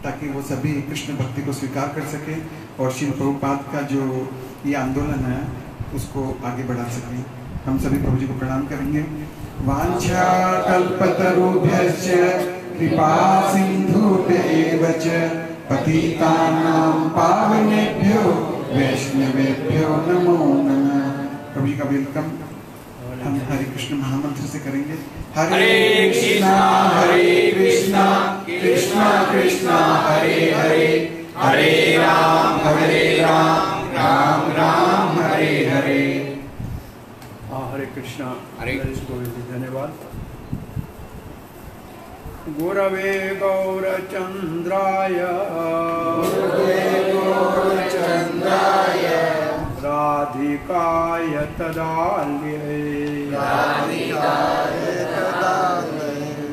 ताकि वो सभी कृष्ण भक्ति को स्वीकार कर सके और श्रील प्रभुपाद का जो ये आंदोलन है उसको आगे बढ़ा सके। हम सभी प्रभु जी को प्रणाम करेंगे। वांछा कल्पतरुभ्यश्च कृपा सिंधुभ्यैव च पतितानां पावनेभ्यो वैष्णवेभ्यो नमो नमः। प्रभु जी का वेलकम हम हरे कृष्ण महामंत्र से करेंगे। हरे कृष्णा कृष्णा कृष्णा हरे हरे, हरे राम राम राम हरे हरे। हरे कृष्णा हरे गोविंद। धन्यवाद। गुरवे गौरचंद्राय राधिकाय तदालये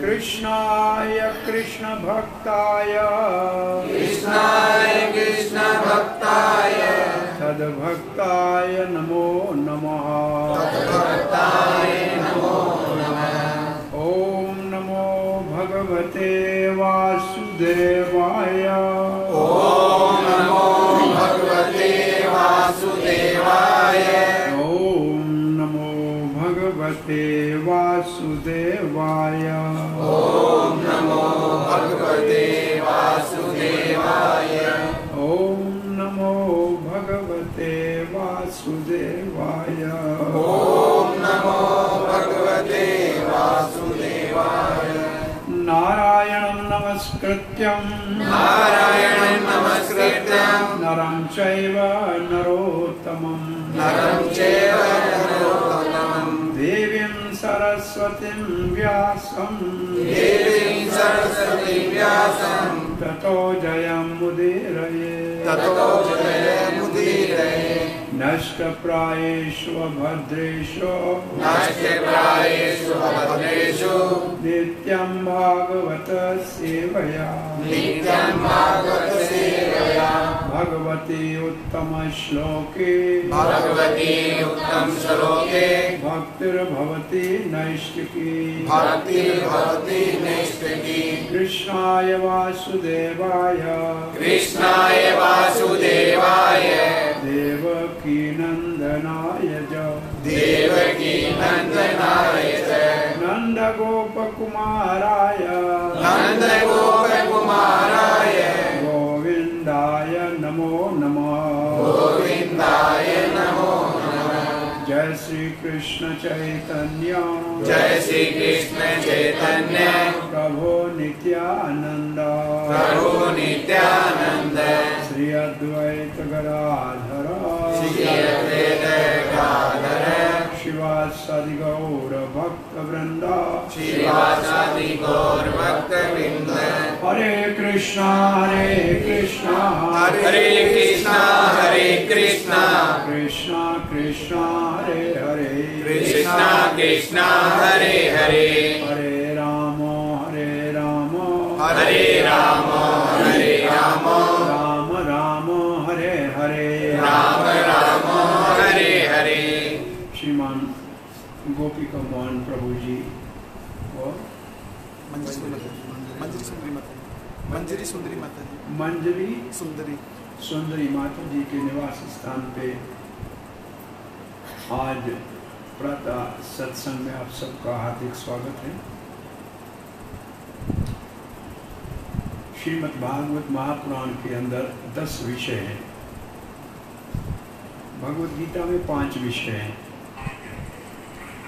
कृष्णाय कृष्ण भक्ताय तद्भक्ताय नमो नमः। ओम नमो भगवते वासुदेवाय। ओम नमो भगवते वासुदेवाय। ओम नमो भगवते वासुदेवाय। ओम नमो भगवते वासुदेवाय। ओम नमो भगवते वासुदेवाय। ओम नमो भगवते वासुदेवाय। नारायणं नमस्कृत्यं नरं चैव नरोत्तमं देवीं सरस्वतीं व्यासं ततो जयमुदीरये। नष्टप्रायेषु भद्रेषु नित्यं भागवत सेवया भगवती उत्तम श्लोके भक्तिर्भवति नैष्टिकी। कृष्णाय वासुदेवाय देवकी नंदनाय च नंद गोपकुमाराय गोविंदाय नमो नमः। जय श्री कृष्ण चैतन्य प्रभु नित्यानंद श्री अद्वैत गदाधर शिवासादि गौर भक्त वृंद। हरे कृष्णा कृष्णा कृष्णा हरे हरे हरे राम राम राम हरे हरे। श्रीमान गोपिका मोहन प्रभु जी और मंजरी सुंदरी माता जी के निवास स्थान पे आज प्रातः सत्संग में आप सबका हार्दिक स्वागत है। श्रीमद् भागवत महापुराण के अंदर 10 विषय हैं। भगवत गीता में 5 विषय हैं।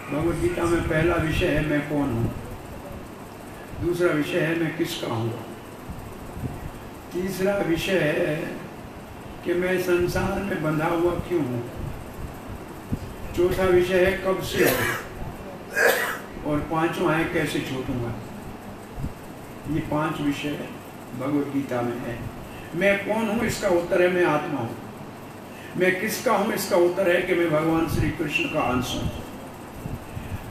भगवत गीता में पहला विषय है मैं कौन हूँ, दूसरा विषय है मैं किसका हूँ, तीसरा विषय है कि मैं संसार में बंधा हुआ क्यों हूँ, चौथा विषय है कब से है, और पांचवा है कैसे छूटूंगा। ये 5 विषय भगवत गीता में है। मैं कौन हूँ इसका उत्तर है मैं आत्मा हूँ। मैं किसका हूँ इसका उत्तर है कि मैं भगवान श्री कृष्ण का अंश हूँ।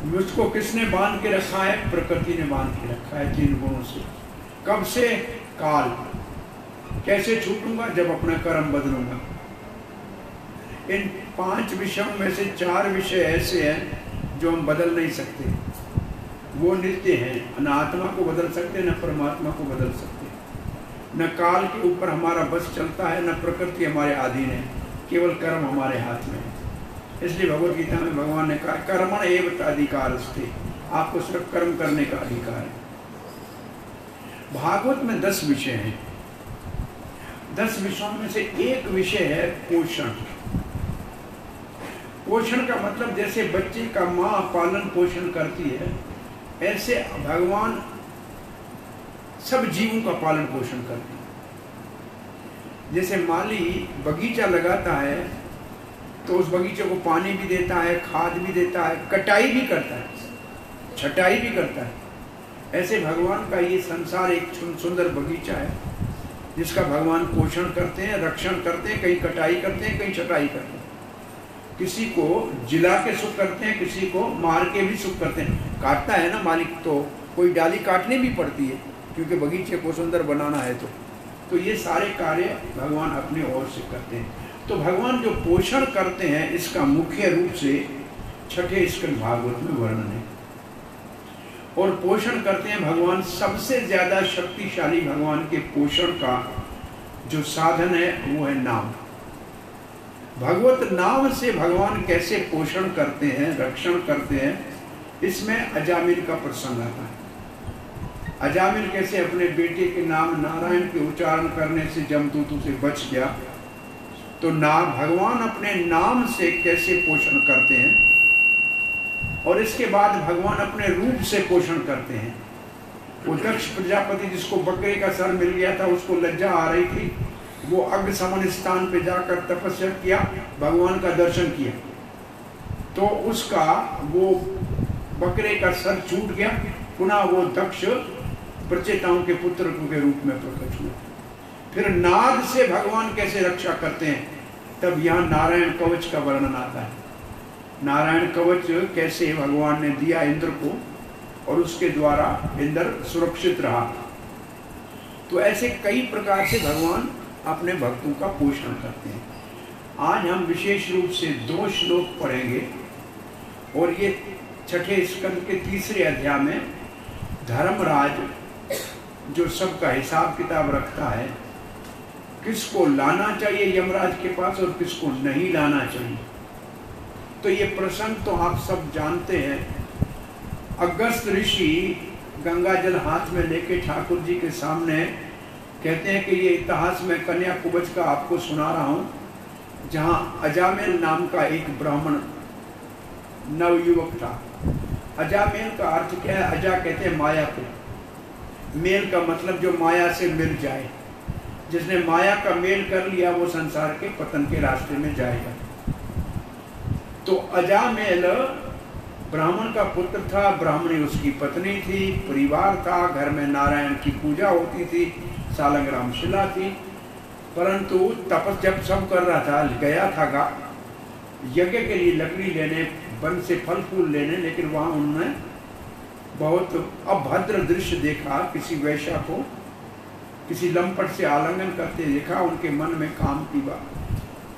मुझको किसने बांध के रखा है, प्रकृति ने बांध के रखा है 3 गुणों से। कब से, काल। कैसे छूटूंगा, जब अपना कर्म बदलूंगा। इन 5 विषयों में से 4 विषय ऐसे हैं जो हम बदल नहीं सकते, वो नित्य हैं। न आत्मा को बदल सकते न परमात्मा को बदल सकते। न काल के ऊपर हमारा बस चलता है, न प्रकृति हमारे अधीन है, केवल कर्म हमारे हाथ में है। इसलिए भगवत गीता में भगवान ने कहा कर्मण एव अधिकारस्ते, आपको सिर्फ कर्म करने का अधिकार है। भागवत में 10 विषय हैं। 10 विषयों में से एक विषय है पोषण। पोषण का मतलब जैसे बच्चे का माँ पालन पोषण करती है, ऐसे भगवान सब जीवों का पालन पोषण करते हैं। जैसे माली बगीचा लगाता है तो उस बगीचे को पानी भी देता है, खाद भी देता है, कटाई भी करता है, छटाई भी करता है। ऐसे भगवान का ये संसार एक सुंदर बगीचा है जिसका भगवान पोषण करते हैं, रक्षण करते हैं, कहीं कटाई करते हैं, कहीं छटाई करते हैं। किसी को जिला के सुख करते हैं, किसी को मार के भी सुख करते हैं। काटता है ना मालिक तो कोई डाली काटनी भी पड़ती है क्योंकि बगीचे को सुंदर बनाना है। तो ये सारे कार्य भगवान अपने ओर से करते हैं। तो भगवान जो पोषण करते हैं इसका मुख्य रूप से 6ठे स्कंद भागवत में वर्णन है। और पोषण करते हैं भगवान, सबसे ज्यादा शक्तिशाली भगवान के पोषण का जो साधन है वो है नाम। भगवत नाम से भगवान कैसे पोषण करते हैं, रक्षण करते हैं, इसमें अजामिल का प्रसंग आता है। अजामिल कैसे अपने बेटे के नाम नारायण के उच्चारण करने से जमदूतों से बच गया, तो भगवान अपने नाम से कैसे पोषण करते हैं। और इसके बाद भगवान अपने रूप से पोषण करते हैं। वो दक्ष प्रजापति जिसको बकरे का सर मिल गया था, उसको लज्जा आ रही थी, वो अग्नि समन स्थान पे जाकर तपस्या किया, भगवान का दर्शन किया, तो उसका वो बकरे का सर छूट गया। पुनः वो दक्ष प्रचेताओं के पुत्र के रूप में प्रकट हुए। फिर नाद से भगवान कैसे रक्षा करते हैं, तब यहाँ नारायण कवच का वर्णन आता है। नारायण कवच कैसे भगवान ने दिया इंद्र को और उसके द्वारा इंद्र सुरक्षित रहा। तो ऐसे कई प्रकार से भगवान अपने भक्तों का पोषण करते हैं। आज हम विशेष रूप से 2 श्लोक पढ़ेंगे और ये 6ठे स्कंद के 3रे अध्याय में धर्मराज जो सबका हिसाब किताब रखता है, किसको लाना चाहिए यमराज के पास और किसको नहीं लाना चाहिए। तो ये प्रसंग तो आप सब जानते हैं। अगस्त ऋषि गंगा जल हाथ में लेके ठाकुर जी के सामने कहते हैं कि ये इतिहास में कन्या कुब्ज का आपको सुना रहा हूँ, जहाँ अजामेल नाम का एक ब्राह्मण नवयुवक था। अजामेल का अर्थ क्या है? अजा कहते हैं माया को, मेल का मतलब जो माया से मिल जाए। जिसने माया का मेल कर लिया वो संसार के पतन के रास्ते में जाएगा। तो अजामेल ब्राह्मण का पुत्र था, ब्राह्मणी उसकी पत्नी थी, परिवार था, घर में नारायण की पूजा होती थी, सालग्राम शिला थी। परंतु तपस जब सब कर रहा था, गया था यज्ञ के लिए लकड़ी लेने, वन से फल फूल लेने, लेकिन वहाँ उन्होंने बहुत अभद्र दृश्य देखा। किसी वैश्या को किसी लंपट से आलिंगन करते देखा। उनके मन में काम की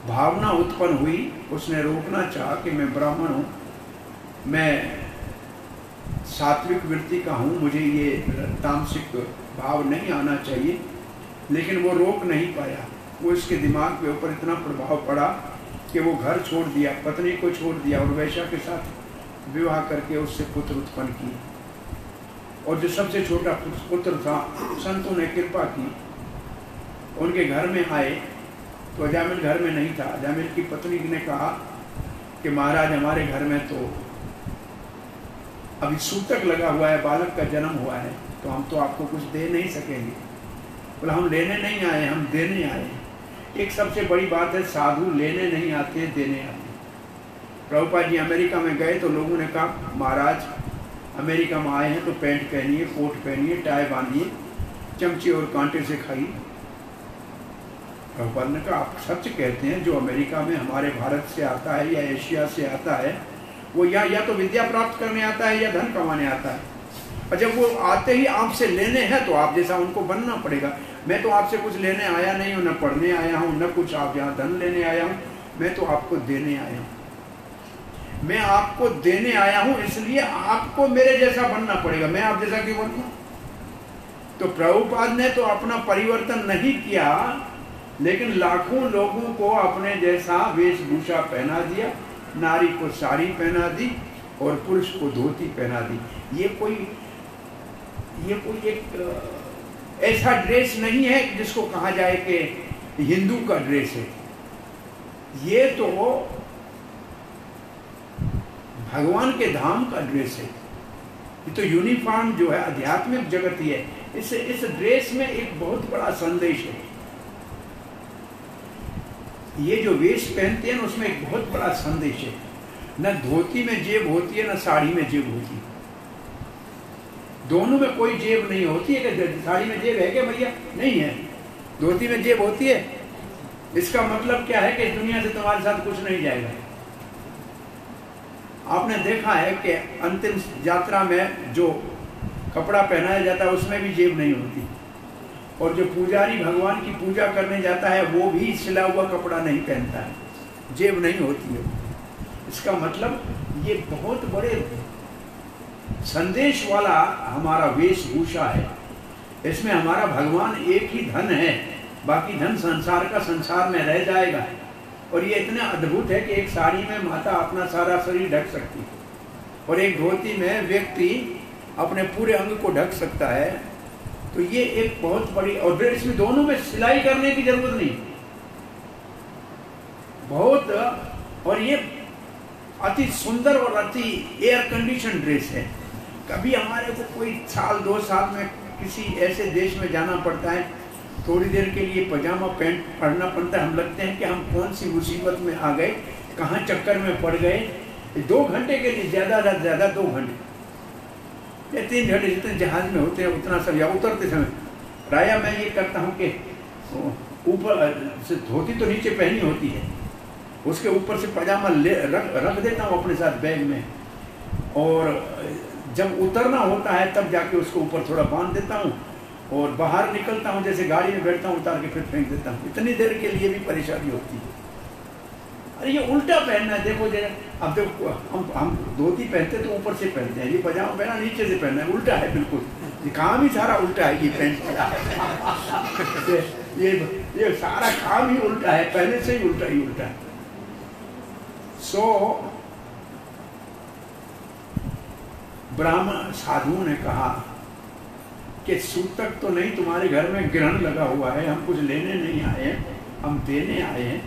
भावना उत्पन्न हुई। उसने रोकना चाहा कि मैं ब्राह्मण हूँ, मैं सात्विक वृत्ति का हूँ, मुझे ये तामसिक भाव नहीं आना चाहिए, लेकिन वो रोक नहीं पाया। वो इसके दिमाग के ऊपर इतना प्रभाव पड़ा कि वो घर छोड़ दिया, पत्नी को छोड़ दिया और वैश्या के साथ विवाह करके उससे पुत्र उत्पन्न किए। और जो सबसे छोटा पुत्र था, संतों ने कृपा की, उनके घर में आए तो अजामिल घर में नहीं था। अजामिल की पत्नी ने कहा कि महाराज हमारे घर में तो अभी सूतक लगा हुआ है, बालक का जन्म हुआ है, तो हम तो आपको कुछ दे नहीं सकेंगे। बोला हम लेने नहीं आए, हम देने आए। एक सबसे बड़ी बात है, साधु लेने नहीं आते, देने आते। प्रभुपाद जी अमेरिका में गए तो लोगों ने कहा महाराज अमेरिका में आए हैं तो पैंट पहनिए, कोट पहनिए, टाई बांधिए, चमचे और कांटे से खाइए। प्रभुपाद ने कहा आप सच कहते हैं, जो अमेरिका में हमारे भारत से आता है या एशिया से आता है वो या तो विद्या प्राप्त करने आता है या धन कमाने आता है, और जब वो आते ही आपसे लेने हैं तो आप जैसा उनको बनना पड़ेगा। मैं तो आपसे कुछ लेने आया नहीं हूँ, न पढ़ने आया हूँ, न कुछ आप यहाँ धन लेने आया हूँ, मैं तो आपको देने आया हूँ। मैं आपको देने आया हूँ, इसलिए आपको मेरे जैसा बनना पड़ेगा। मैं आप जैसा क्यों बनूँ? तो प्रभुपाद ने तो अपना परिवर्तन नहीं किया, लेकिन लाखों लोगों को अपने जैसा वेशभूषा पहना दिया। नारी को साड़ी पहना दी और पुरुष को धोती पहना दी। ये कोई एक ऐसा ड्रेस नहीं है जिसको कहा जाए कि हिंदू का ड्रेस है। ये तो भगवान के धाम का ड्रेस है। ये तो यूनिफॉर्म जो है आध्यात्मिक जगत ही है। इस ड्रेस में एक बहुत बड़ा संदेश है। ये जो वेश पहनते हैं ना, उसमें एक बहुत बड़ा संदेश है। न धोती में जेब होती है, न साड़ी में जेब होती है। दोनों में कोई जेब नहीं होती है। कि साड़ी में जेब है क्या भैया? नहीं है। धोती में जेब होती है। इसका मतलब क्या है कि इस दुनिया से तुम्हारे साथ कुछ नहीं जाएगा। आपने देखा है कि अंतिम यात्रा में जो कपड़ा पहनाया जाता है उसमें भी जेब नहीं होती, और जो पुजारी भगवान की पूजा करने जाता है वो भी सिला हुआ कपड़ा नहीं पहनता है, जेब नहीं होती है। इसका मतलब ये बहुत बड़े संदेश वाला हमारा वेशभूषा है। इसमें हमारा भगवान एक ही धन है, बाकी धन संसार का संसार में रह जाएगा। और ये इतने अद्भुत है कि एक साड़ी में माता अपना सारा शरीर ढक सकती है, और एक धोती में व्यक्ति अपने पूरे अंग को ढक सकता है। तो ये एक बहुत बड़ी, और इसमें दोनों में सिलाई करने की जरूरत नहीं बहुत। और ये अति सुंदर और अति एयर कंडीशन ड्रेस है। कभी हमारे को कोई साल 2 साल में किसी ऐसे देश में जाना पड़ता है, थोड़ी देर के लिए पजामा पैंट पहनना पड़ता है। हम लगते हैं कि हम कौन सी मुसीबत में आ गए, कहाँ चक्कर में पड़ गए। 2 घंटे के लिए, ज़्यादा से ज़्यादा 2 घंटे या 3 घंटे जितने जहाज में होते हैं उतना सब, या उतरते समय प्रायः मैं ये करता हूँ कि ऊपर से धोती तो नीचे पहनी होती है, उसके ऊपर से पजामा रख देता हूँ अपने साथ बैग में, और जब उतरना होता है तब जाके उसको ऊपर थोड़ा बांध देता हूँ, और बाहर निकलता हूँ, जैसे गाड़ी में बैठता हूँ उतार के फिर फेंक देता हूँ। इतनी देर के लिए भी परेशानी होती है। अरे ये उल्टा पहनना है। देखो जरा, अब देखो हम धोती पहनते तो ऊपर से पहनते हैं, ये पजामा पहना नीचे से पहनना है। उल्टा है बिल्कुल, ये काम ही सारा उल्टा है। ये पैंट ये सारा काम ही उल्टा है, पहले से ही उल्टा है। सो ब्राह्मण साधुओं ने कहा कि सूतक तो नहीं, तुम्हारे घर में ग्रहण लगा हुआ है, हम कुछ लेने नहीं आए हैं, हम देने आए हैं।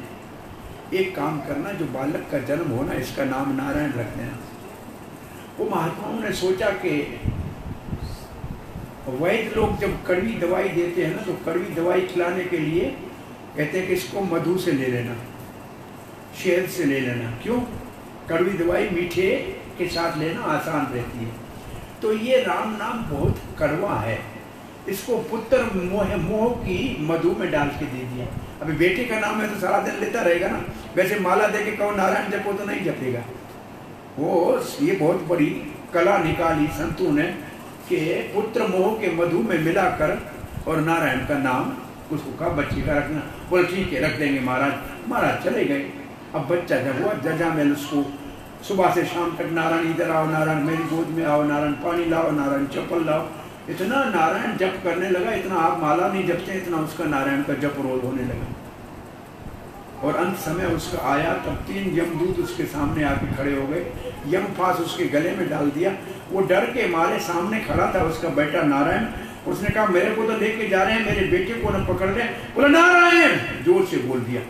एक काम करना, जो बालक का जन्म होना इसका नाम नारायण रख देना। वो महात्माओं ने सोचा कि वैद्य लोग जब कड़वी दवाई देते हैं ना, तो कड़वी दवाई खिलाने के लिए कहते हैं कि इसको मधु से ले लेना, शहद से ले लेना। क्यों? कड़वी दवाई मीठे के साथ लेना आसान रहती है। तो ये राम नाम बहुत कड़वा है, इसको पुत्र मोह की मधु में डाल के दे दिया। अभी बेटे का नाम है तो सारा दिन लेता रहेगा ना, वैसे माला दे के कहो नारायण जपो तो नहीं जपेगा वो। ये बहुत बड़ी कला निकाली संतों ने कि पुत्र मोह के मधु में मिलाकर और नारायण का नाम उसको कहा बच्ची का रखना। बोले ठीक है रख देंगे महाराज। महाराज चले गए। अब बच्चा जब हुआ जजा में उसको सुबह से शाम तक नारायण इधर आओ, नारायण मेरी गोद में आओ, नारायण पानी लाओ, नारायण चप्पल लाओ। इतना नारायण जप करने लगा, इतना आप माला नहीं जपते इतना उसका नारायण का जप रोज होने लगा। और अंत समय उसका आया, तब 3 यमदूत उसके सामने आके खड़े हो गए, यमफास उसके गले में डाल दिया। वो डर के मारे सामने खड़ा था उसका बेटा नारायण। उसने कहा मेरे को तो लेके जा रहे हैं, मेरे बेटे को न पकड़ रहे। बोला नारायण, जोर से बोल दिया।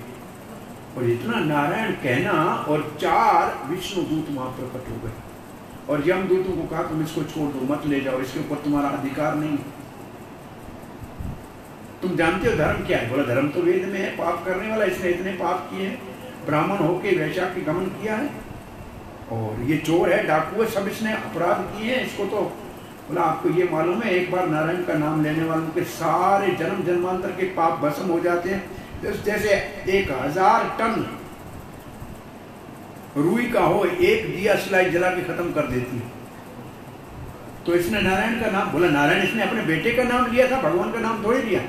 और इतना नारायण कहना, और 4 विष्णु दूत वहां प्रकट हो गए, और यमदूतों को कहा तुम इसको छोड़ दो, मत ले जाओ, इसके ऊपर तुम्हारा अधिकार नहीं। तुम जानते हो धर्म क्या है? बोला धर्म तो वेद में है, पाप करने वाला, इसने इतने पाप किए हैं, ब्राह्मण होके वैश्या के गमन किया है, और ये चोर है, डाकू है, सब इसने अपराध किए हैं। इसको तो बोला आपको ये मालूम है, एक बार नारायण का नाम लेने वालों के सारे जन्म जन्मांतर के पाप भस्म हो जाते हैं। जैसे 1000 टन रुई का हो, एक दिया सिलाई जला के खत्म कर देती है। तो इसने नारायण का नाम, बोला नारायण इसने अपने बेटे का नाम लिया था, भगवान का नाम थोड़ी लिया।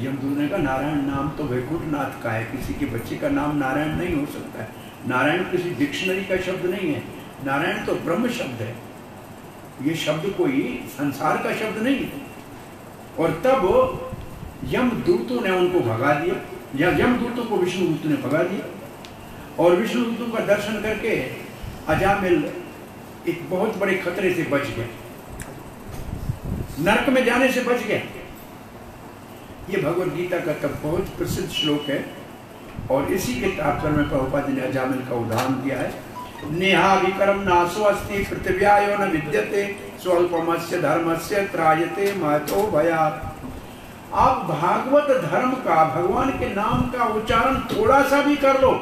यमदूत ने कहा नारायण नाम तो वैकुंठनाथ का है, किसी के बच्चे का नाम नारायण नहीं हो सकता है। नारायण किसी डिक्शनरी का शब्द नहीं है, नारायण तो ब्रह्म शब्द है। ये शब्द कोई संसार का शब्द नहीं है, और तब यमदूतों ने उनको भगा दिया, या यमदूतों को विष्णुदूतों ने भगा दिया, और विष्णुदूतों का दर्शन करके अजामिल एक बहुत बड़े खतरे से बच गया, नरक में जाने से बच गया। ये भगवत गीता का तब बहुत प्रसिद्ध श्लोक है, और इसी के तात्पर्य में प्रभुपाद ने अजामिल का उदाहरण दिया है। नेहा विक्रम नासो अस्ति पृथिव्यायो न विद्यते स्वल्पमस्य धर्मस्य त्रायते महतो भयात्। आप भागवत धर्म का, भगवान के नाम का उच्चारण थोड़ा सा भी कर लो,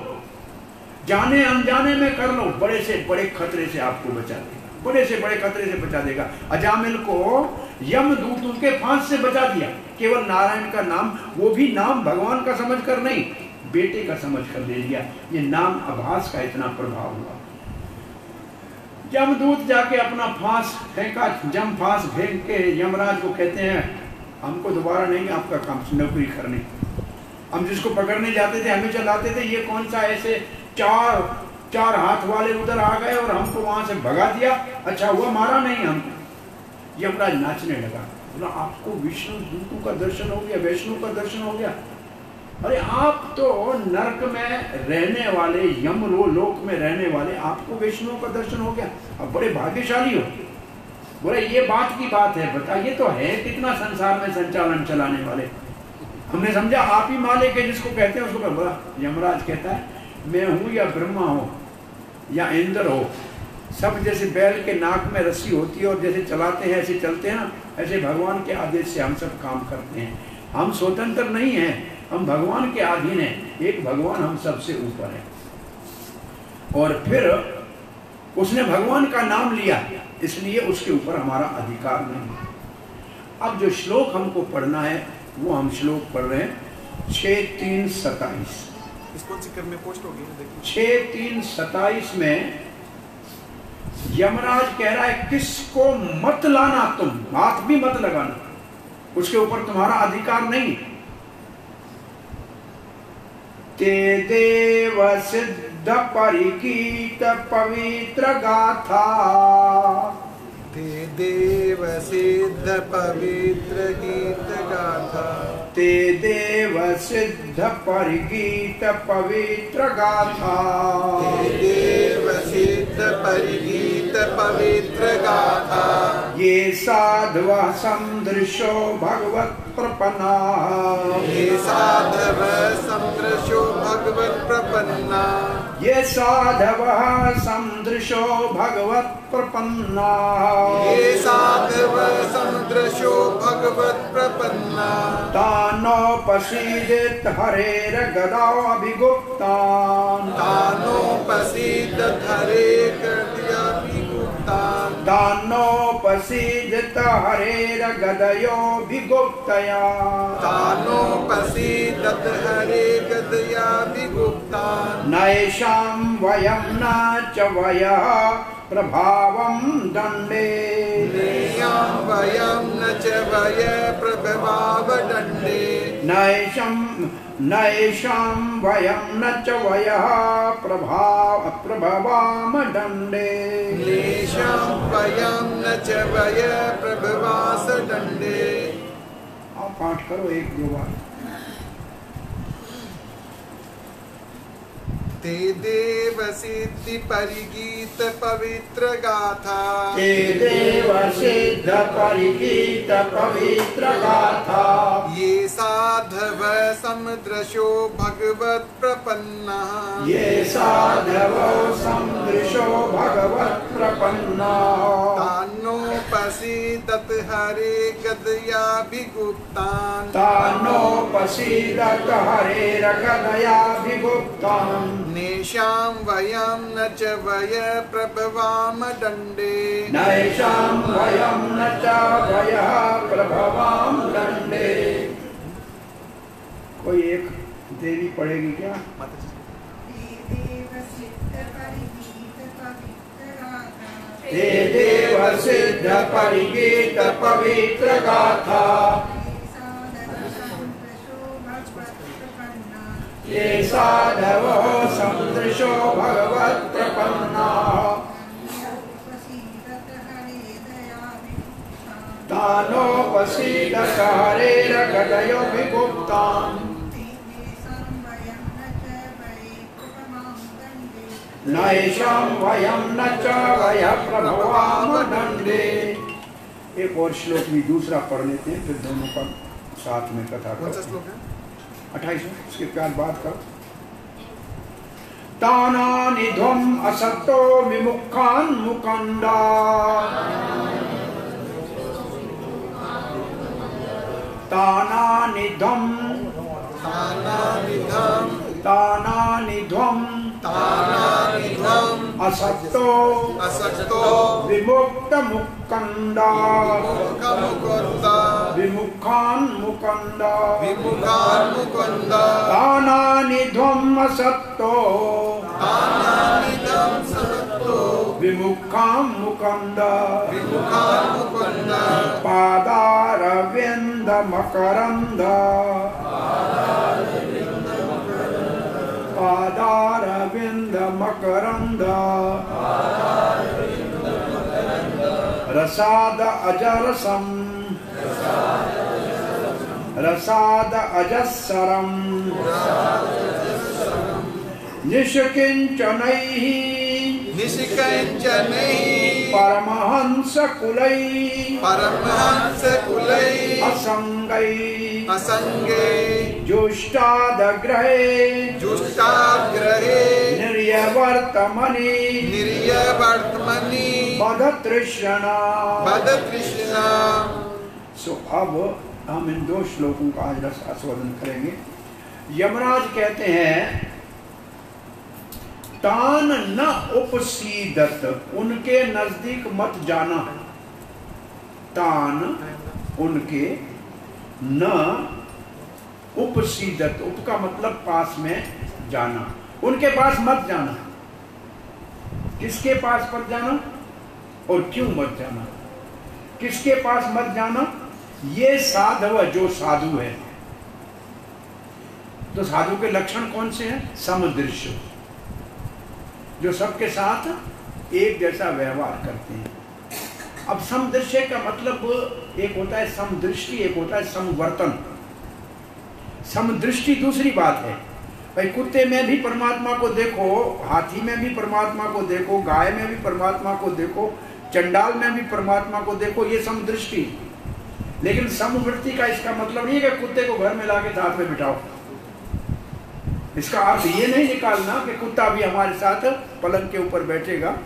जाने अनजाने में कर लो, बड़े से बड़े खतरे से आपको बचा देगा, बड़े से बड़े खतरे से बचा देगा। अजामिल को यमदूतों के फांस से बचा दिया, केवल नारायण का नाम, वो भी नाम भगवान का समझकर नहीं, बेटे का समझकर ले लिया। ये नाम आभास का इतना प्रभाव हुआ। यमदूत जाके अपना फांस फेंका, जम फांस फेंक के यमराज को कहते हैं हमको दोबारा नहीं आपका काम नौकरी करनी, हम जिसको पकड़ने जाते थे हमें चलाते थे, ये कौन सा ऐसे चार हाथ वाले उधर आ गए और हमको वहां से भगा दिया, अच्छा हुआ मारा नहीं हमको। यमराज नाचने लगा, बोला आपको विष्णु दूतों का दर्शन हो गया, वैष्णु का दर्शन हो गया, अरे आप तो नरक में रहने वाले, यमलोक में रहने वाले, आपको वैष्णु का दर्शन हो गया, अब बड़े भाग्यशाली हो। बोले ये बात की बात है, बताइए तो है कितना संसार में संचालन चलाने वाले। हमने समझा आप ही मालिक है जिसको कहते हैं उसको। बोला यमराज कहता है मैं हूं या ब्रह्मा हो या इंद्र हो, सब जैसे बैल के नाक में रस्सी होती है और जैसे चलाते हैं ऐसे चलते हैं ना, ऐसे भगवान के आदेश से हम सब काम करते हैं। हम स्वतंत्र नहीं हैं, हम भगवान के अधीन हैं, एक भगवान हम सबसे ऊपर है। और फिर उसने भगवान का नाम लिया, इसलिए उसके ऊपर हमारा अधिकार नहीं। अब जो श्लोक हमको पढ़ना है वो हम श्लोक पढ़ रहे हैं 6:3-27। इसको जिक्र में पोस्ट होगी 6:3-27 में यमराज कह रहा है किसको मत लाना, तुम हाथ भी मत लगाना, उसके ऊपर तुम्हारा अधिकार नहीं। ते देव सिद्ध परिगीत पवित्र गाथा, ते देव सिद्ध पवित्र गीत गाथा, ते देव सिद्ध परिगीत पवित्र गाथा, ते देव सिद्ध परिगीत पवित्र गाथा, ये साधवः सन्दृशो भगवत् प्रपन्ना, ये साधव सन्दृशो भगवत् प्रपन्ना, ये साधवः सन्दृशो भगवत् प्रपन्ना, ये साधव सन्दृशो भगवत् प्रपन्ना, तानोपसीदित हरेर्गदाभिगुप्तान्, तानोपसीदत हरेर्गदाभिगुप्तान्, तानोपसीदित हरेर्गदयोभिगुप्तया, तानोपसीदत हरेर्गदयाभिगुप्तान्, नैषां वयं न च वयः प्रभावं दण्डे, नेयां वयं न च वय प्रभवावदण्डे, नैषां वयं न च वयः प्रभवाम दण्डे, नेषां वयं न च वय प्रभवास दण्डे। आप पाठ करो 1-2 बार। ते देव सिद्धि परिगीत पवित्र गाथा, ते देव सिद्ध परिगीत पवित्र गाथा, ये साधव समुद्रशो भगवत् प्रपन्ना, ये साधव सन्दृशो भगवत् प्रपन्ना, तानोपसीदत हरे गदयाभिगुप्तान्, तानोपसीदत हरेर्गदयाभिगुप्तान्, नेषां वयं न च वय प्रभवाम दण्डे, नैषां वयं न च वयः प्रभवाम दण्डे। कोई एक देवी पढ़ेगी क्या? ते देव सिद्ध परिगीत पवित्र गाथा, ये साधवो सन्दृशो भगवत् प्रपन्ना, तानोपसीदत उपसीदत हरेर्गदयो विगुप्ताम् नैषां वयं न च वय प्रभवाम दंडे। एक और श्लोक भी दूसरा पढ़ लेते हैं, फिर दोनों का साथ में कथा कौन सा करते श्लोक हैं। है? 28 उसके बाद बात कर। तानानि ध्वम् असतो विमुखान् मुकंदा तानानि ध्वम् असतो विमुक्त मुकंदा विमुखान् मुकंदा तानानि ध्वम् असतो विमुखान् मुकंदा पादारविंद मकरंद पादारविंद मकरंद रसाद अजरसम रसाद अजस्सरम निष्किंचनैः परमहंस कुलैः असंगे जुष्टादग्रहे निर्यवर्तमनि बदतृष्णा। सो अब हम इन दो श्लोकों का आज रस आस्वादन करेंगे। यमराज कहते हैं तान न उपसीदत, उनके नजदीक मत जाना। तान उनके, न उपसीदत, उप का मतलब पास में जाना, उनके पास मत जाना। किसके पास मत जाना और क्यों मत जाना? किसके पास मत जाना? ये साधव जो साधु है, तो साधु के लक्षण कौन से हैं? समदृश्य, जो सबके साथ एक जैसा व्यवहार करते हैं। अब समदृश्य का मतलब एक होता है समदृष्टि, एक होता है समवर्तन। समदृष्टि दूसरी बात है। भाई कुत्ते में भी परमात्मा को देखो, हाथी में भी परमात्मा को देखो, गाय में भी परमात्मा को देखो, चंडाल में भी परमात्मा को देखो, ये समदृष्टि। लेकिन समवृत्ति का इसका मतलब नहीं है कि कुत्ते को घर में लाके साथ में बिठाओ। इसका अर्थ ये नहीं निकालना कि कुत्ता भी हमारे साथ पलंग के ऊपर बैठेगा,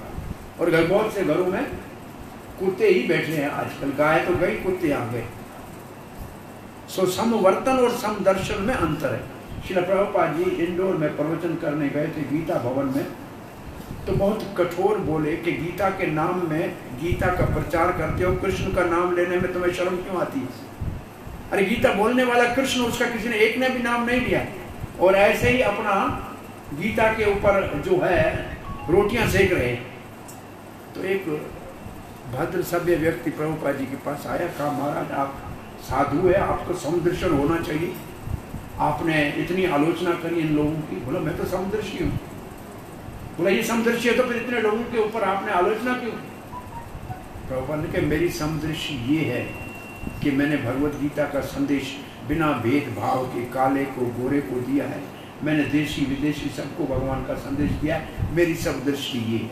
और घर बहुत से घरों में कुत्ते ही बैठे हैं आजकल। गाय तो गई, कुत्ते आ गए। सो समवर्तन और समदर्शन में अंतर है। श्रील प्रभुपाद जी इंदौर में प्रवचन करने गए थे गीता भवन में, तो बहुत कठोर बोले कि गीता के नाम में, गीता का प्रचार करते हो, कृष्ण का नाम लेने में तुम्हें शर्म क्यों आती है? अरे गीता बोलने वाला कृष्ण, उसका किसी ने एक ने भी नाम नहीं लिया। और ऐसे ही अपना गीता के ऊपर जो है रोटियां सेक रहे। तो एक भद्र सभ्य व्यक्ति प्रभुपाद जी के पास आया, कहा महाराज आप साधु है, आपको समदर्शन होना चाहिए, आपने इतनी आलोचना करी इन लोगों की। बोला मैं तो समदर्शी हूँ। बोला ये समदर्शी है तो फिर इतने लोगों के ऊपर आपने आलोचना क्यों? प्रभुपाद ने कहा मेरी समदृष्टि ये है कि मैंने भगवत गीता का संदेश बिना भेदभाव के काले को गोरे को दिया है। मैंने देशी विदेशी सबको भगवान का संदेश दिया है। मेरी समदृष्टि ये है।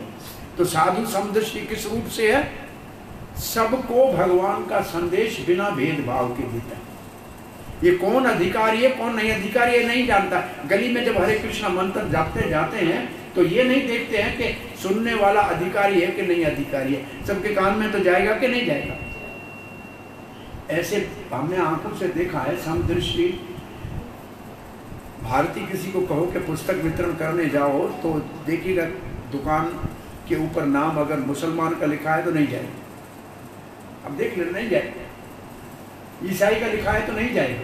तो साधु समदृष्टि किस रूप से है? सबको भगवान का संदेश बिना भेदभाव के देता है। ये कौन अधिकारी है कौन नहीं अधिकारी है नहीं जानता। गली में जब हरे कृष्णा मंत्र जापते जाते हैं तो ये नहीं देखते हैं कि सुनने वाला अधिकारी है कि नहीं अधिकारी है, सबके कान में तो जाएगा कि नहीं जाएगा। ऐसे हमने आंखों से देखा है समदृष्टि। भारतीय किसी को कहो कि पुस्तक वितरण करने जाओ तो देखिएगा दुकान के ऊपर नाम अगर मुसलमान का लिखा है तो नहीं जाएगा। अब देख ले नहीं जाएगा। ईसाई का लिखा है तो नहीं जाएगा।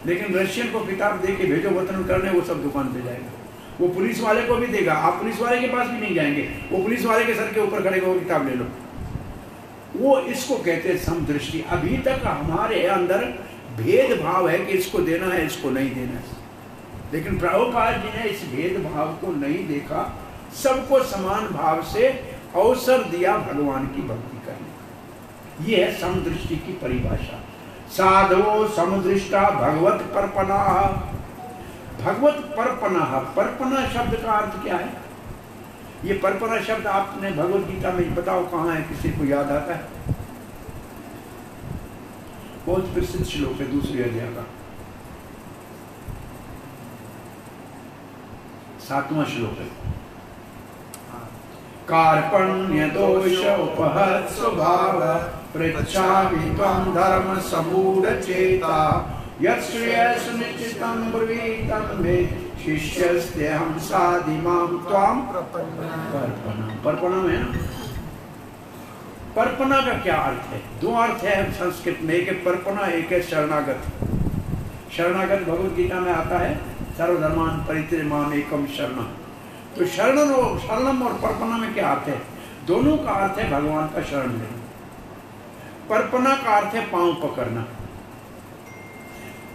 लेकिन रशियन को किताब दे के भेजो वितरण करने, वो सब दुकान पे जाएगा। वो पुलिस वाले को भी देगा, आप पुलिस वाले के पास भी नहीं जाएंगे, वो पुलिस वाले के सर के ऊपर खड़े हो किताब ले लो। वो इसको कहते हैं समदृष्टि। अभी तक हमारे अंदर भेदभाव है कि इसको देना है इसको नहीं देना है। लेकिन प्रभुपाद जी ने इस भेदभाव को नहीं देखा, सबको समान भाव से अवसर दिया भगवान की भक्ति करने। ये है समदृष्टि की परिभाषा। साधवो समदृष्टा भगवत परपना। भगवत परपना, परपना शब्द का अर्थ क्या है? ये परपना शब्द आपने भगवत गीता में बताओ कहाँ है, किसी को याद आता है? बहुत प्रसिद्ध श्लोक है, दूसरे अध्याय का 7वां श्लोक है। कार्पण्य दोष उपहत स्वभाव पृच्छामि त्वं धर्म समूढ़ चेता यत् श्रेयः सुनिश्चितं ब्रवीतं मे शिष्यस्तेऽहं साधिमां त्वां परपना। परपना में ना, परपना का क्या अर्थ है? दो अर्थ है संस्कृत में, एक है परपना, एक है शरणागत। शरणागत भगवत गीता में आता है, सर्वधर्मान् परित्यज्य माम् एकम शरणं। तो शरणम और परपना में क्या अर्थ है? दोनों का अर्थ है भगवान का शरण लेना। परपना का अर्थ है पांव पकड़ना।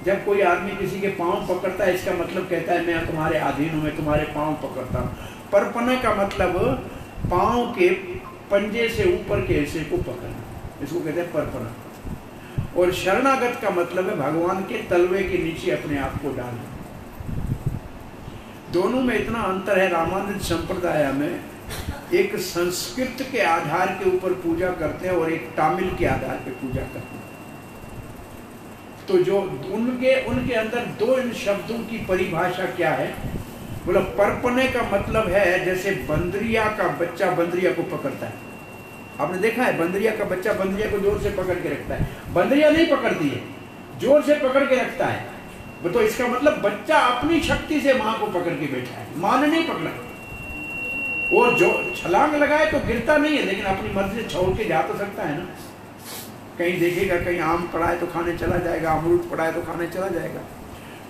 जब कोई आदमी किसी के पांव पकड़ता है, इसका मतलब कहता है मैं तुम्हारे अधीन हूं, मैं तुम्हारे पांव पकड़ता हूं। परपना का मतलब पांव के पंजे से ऊपर के हिस्से को पकड़ना, इसको कहते हैं परपना। और शरणागत का मतलब है भगवान के तलवे के नीचे अपने आप को डालना। दोनों में इतना अंतर है। रामानुज संप्रदाय में एक संस्कृत के आधार के ऊपर पूजा करते हैं और एक तमिल के आधार पे पूजा करते हैं। तो जो उनके अंदर दो इन शब्दों की परिभाषा क्या है? बोला परपने का मतलब है जैसे बंदरिया का बच्चा बंदरिया को पकड़ता है। आपने देखा है बंदरिया का बच्चा बंदरिया को जोर से पकड़ के रखता है। बंदरिया नहीं पकड़ती है, जोर से पकड़ के रखता है। तो इसका मतलब बच्चा अपनी शक्ति से माँ को पकड़ के बैठा है, माँ ने नहीं पकड़ा। और जो छलांग लगाए तो गिरता नहीं है, लेकिन अपनी मर्जी से छोड़ के जा तो सकता है ना। कहीं देखेगा कहीं आम पड़ा है तो खाने चला जाएगा, अमरूद पड़ा है तो खाने चला जाएगा।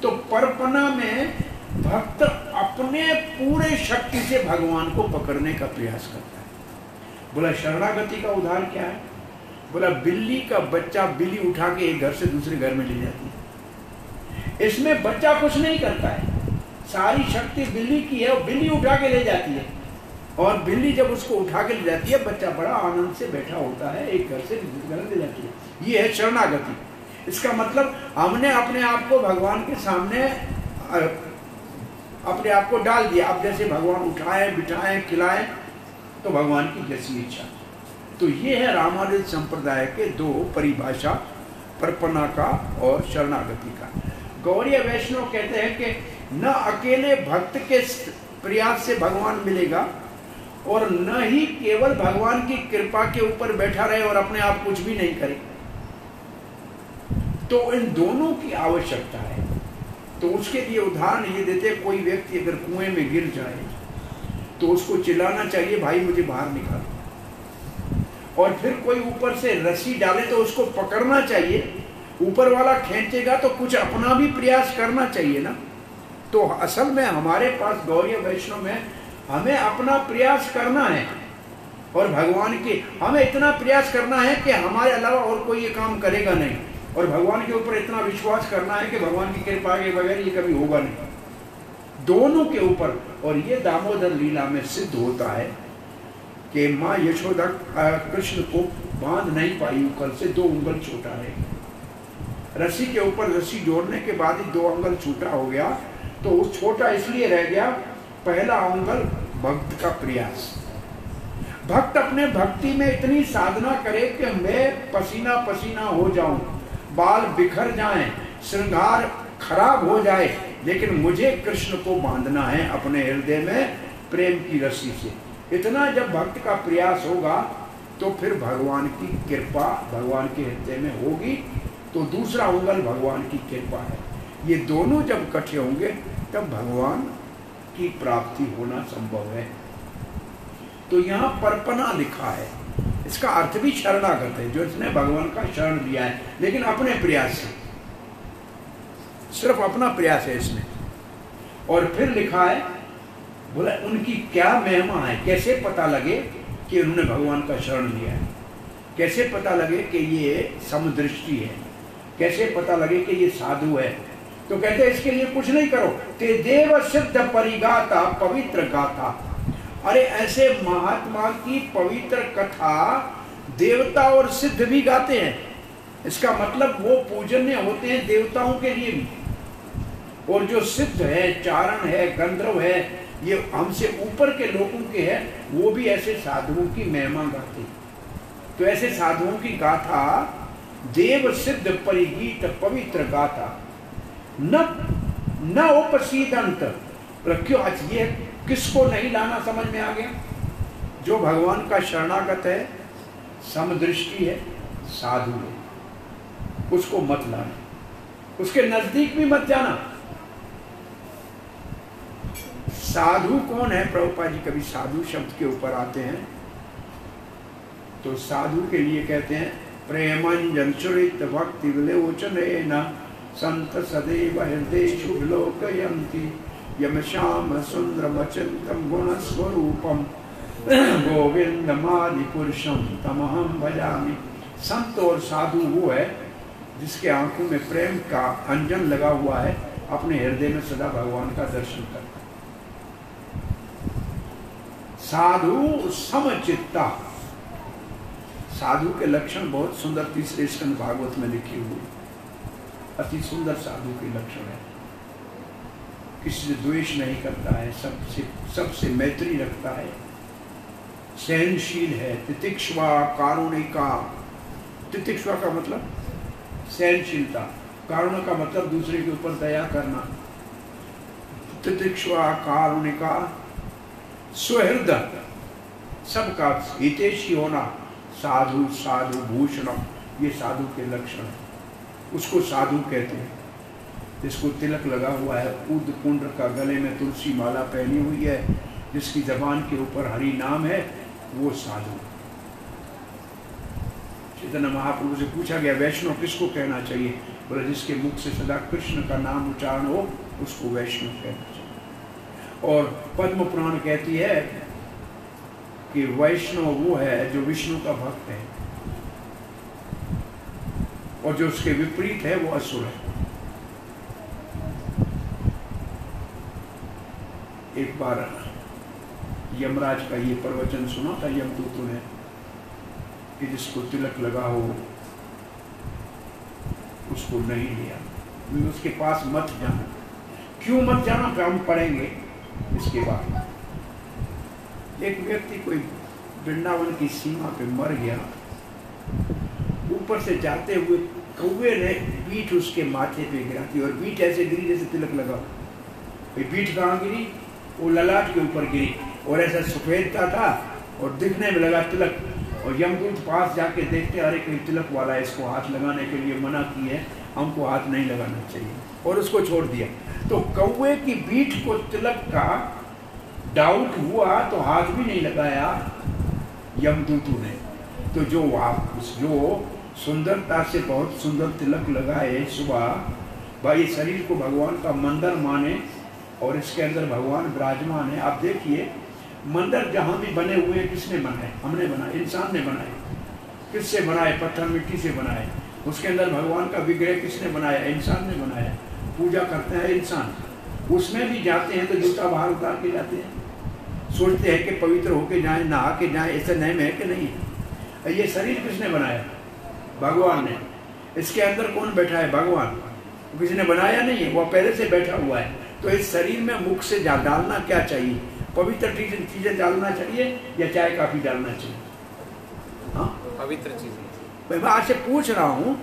तो परपना में भक्त अपने पूरे शक्ति से भगवान को पकड़ने का प्रयास करता है। बोला शरणागति का उदाहरण क्या है? बोला बिल्ली का बच्चा बिल्ली उठा के एक घर से दूसरे घर में ले जाती है। इसमें बच्चा कुछ नहीं करता है, सारी शक्ति बिल्ली की है, और बिल्ली उठा के ले जाती है। और बिल्ली जब उसको उठा के ले जाती है, बच्चा बड़ा आनंद से बैठा होता है, एक घर से दूसरे घर ले जाती है। ये है शरणागति। इसका मतलब हमने अपने आप को भगवान के सामने अपने आप को डाल दिया। अब जैसे भगवान उठाए बिठाए खिलाए तो भगवान की जैसी इच्छा। तो ये है रामानुज संप्रदाय के दो परिभाषा, परपना का और शरणागति का। गौड़ीय वैष्णव कहते हैं कि न अकेले भक्त के प्रयास से भगवान मिलेगा और न ही केवल भगवान की कृपा के ऊपर बैठा रहे और अपने आप कुछ भी नहीं करे। तो इन दोनों की आवश्यकता है। तो उसके लिए उदाहरण ये देते हैं, कोई व्यक्ति अगर कुएं में गिर जाए तो उसको चिल्लाना चाहिए भाई मुझे बाहर निकाल। और फिर कोई ऊपर से रस्सी डाले तो उसको पकड़ना चाहिए। ऊपर वाला खींचेगा तो कुछ अपना भी प्रयास करना चाहिए ना। तो असल में हमारे पास गौड़ीय वैष्णव में हमें अपना प्रयास करना है और भगवान के हमें इतना प्रयास करना है कि हमारे अलावा और कोई ये काम करेगा नहीं, और भगवान के ऊपर इतना विश्वास करना है कि भगवान की कृपा के बगैर ये कभी होगा नहीं। दोनों के ऊपर। और ये दामोदर लीला में सिद्ध होता है कि माँ यशोदा कृष्ण को बांध नहीं पाई ऊपर से, 2 उंगल छोटा है। रस्सी के ऊपर रस्सी जोड़ने के बाद ही 2 अंगल छोटा हो गया। तो उस छोटा इसलिए रह गया, पहला अंगल भक्त का प्रयास। भक्त अपने भक्ति में इतनी साधना करे कि मैं पसीना पसीना हो जाऊं, बाल बिखर जाएं, श्रृंगार खराब हो जाए, लेकिन मुझे कृष्ण को बांधना है अपने हृदय में प्रेम की रस्सी से। इतना जब भक्त का प्रयास होगा तो फिर भगवान की कृपा भगवान के हृदय में होगी। तो दूसरा उंगल भगवान की कृपा है। ये दोनों जब इकट्ठे होंगे तब भगवान की प्राप्ति होना संभव है। तो यहाँ परपना लिखा है, इसका अर्थ भी शरणागत है, जो इसने भगवान का शरण लिया है, लेकिन अपने प्रयास से, सिर्फ अपना प्रयास है इसमें। और फिर लिखा है, बोला उनकी क्या महिमा है, कैसे पता लगे कि उन्होंने भगवान का शरण लिया है, कैसे पता लगे कि ये समदृष्टि है, कैसे पता लगे कि ये साधु है। तो कहते हैं इसके लिए कुछ नहीं करो, ते देव सिद्ध परिगाता पवित्र गाथा। अरे ऐसे महात्मा की पवित्र कथा देवता और सिद्ध भी गाते हैं। इसका मतलब वो पूजनीय होते हैं देवताओं के लिए भी, और जो सिद्ध है, चारण है, गंधर्व है, ये हमसे ऊपर के लोगों के हैं, वो भी ऐसे साधुओं की महिमा गाते हैं। तो ऐसे साधुओं की गाथा देव सिद्ध परिगीत पवित्र गाथा न उपसीदंत। रखियो, आज ये किसको नहीं लाना समझ में आ गया? जो भगवान का शरणागत है, समदृष्टि है, साधु है, उसको मत लाना, उसके नजदीक भी मत जाना। साधु कौन है? प्रभुपाद जी कभी साधु शब्द के ऊपर आते हैं तो साधु के लिए कहते हैं प्रेमंजन चरित भक्ति विलोचन संत सदैव हृदय शुभलोकयन्ति यम श्याम सुंदरम अचिंतम गुण स्वरूपम गोविंदमादि पुरुषम तमहम भजामि। संत और साधु वो है जिसके आंखों में प्रेम का अंजन लगा हुआ है, अपने हृदय में सदा भगवान का दर्शन करता। साधु समचित्ता। साधु के लक्षण बहुत सुंदर तीसरे स्कंद भागवत में लिखे हुए, अति सुंदर साधु के लक्षण है। किसी से द्वेष नहीं करता है, सबसे मैत्री रखता है, सहनशील है, तितिक्षवा कारुणिका। तितिक्षवा का मतलब सहनशीलता, कारुण का मतलब दूसरे के ऊपर दया करना। तितिक्षवा कारुणिका, सुहृदय, सबका हितैषी होना, साधु साधु भूषणम, ये साधु के लक्षण है। उसको साधु कहते हैं। जिसको तिलक लगा हुआ है, उद कुंड का, गले में तुलसी माला पहनी हुई है, जिसकी जबान के ऊपर हरि नाम है, वो साधु। चैतन्य महाप्रभु से पूछा गया वैष्णव किसको कहना चाहिए? बोले जिसके मुख से सदा कृष्ण का नाम उच्चारण हो, उसको वैष्णव कहना चाहिए। और पद्म पुराण कहती है कि वैष्णव वो है जो विष्णु का भक्त है, और जो उसके विपरीत है वो असुर है। एक बार यमराज का ये प्रवचन सुना था यमदूतों ने कि जिसको तिलक लगा हो उसको नहीं लिया, उसके पास मत जाना। क्यों मत जाना? हम पढ़ेंगे इसके बाद। एक व्यक्ति कोई वृंदावन की सीमा पे मर गया, ऊपर से जाते हुए कौवे ने बीट उसके माथे पे गिरा दी, और बीट ऐसे गिरी जैसे तिलक लगा। बीट कहाँ गिरी? वो ललाट के ऊपर गिरी, और ऐसा सफेदता था और दिखने में लगा तिलक। और यमदूत पास जाके देखते, अरे कहीं तिलक वाला है, इसको हाथ लगाने के लिए मना की है, हमको हाथ नहीं लगाना चाहिए, और उसको छोड़ दिया। तो कौवे की बीट को तिलक का डाउट हुआ तो हाथ भी नहीं लगाया यमदूतों ने। तो जो सुंदरता से बहुत सुंदर तिलक लगाए सुबह, भाई शरीर को भगवान का मंदिर माने और इसके अंदर भगवान विराजमान है। आप देखिए मंदिर जहाँ भी बने हुए हैं, किसने बनाए? हमने बनाए, इंसान ने बनाए। किससे बनाए? पत्थर मिट्टी से बनाए। उसके अंदर भगवान का विग्रह किसने बनाया? इंसान ने बनाया। पूजा करते हैं इंसान। उसमें भी जाते हैं तो जूता बाहर उतार के जाते हैं, सोचते हैं कि पवित्र होके जाएं, नहा के जाएं। ऐसा नेम है कि नहीं? ये शरीर किसने बनाया? भगवान ने। इसके अंदर कौन बैठा है? भगवान। किसी ने बनाया नहीं है, वो पहले से बैठा हुआ है। तो इस शरीर में मुख से डालना क्या चाहिए? पवित्र चीजें डालना चाहिए या चाय काफी डालना चाहिए? हाँ, पवित्र चीजें। मैं आपसे पूछ रहा हूँ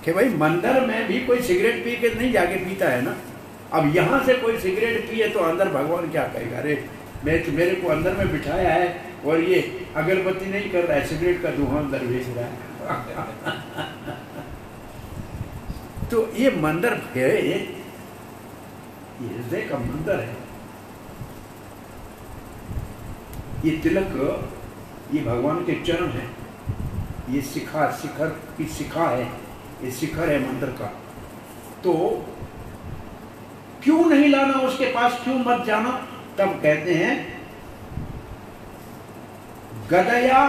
कि भाई मंदिर में भी कोई सिगरेट पी के नहीं जाके पीता है ना। अब यहाँ से कोई सिगरेट पिए तो अंदर भगवान क्या कहेगा? अरे मेरे को अंदर में बिठाया है और ये अगरबत्ती नहीं कर रहा है, सिगरेट का धुआं अंदर भेज रहा है। तो ये मंदिर है, ये हृदय का मंदिर है। ये तिलक, ये भगवान के चरण है। ये शिखर की शिखा है, ये शिखर है मंदिर का। तो क्यों नहीं लाना उसके पास? क्यों मत जाना? तब कहते हैं गदया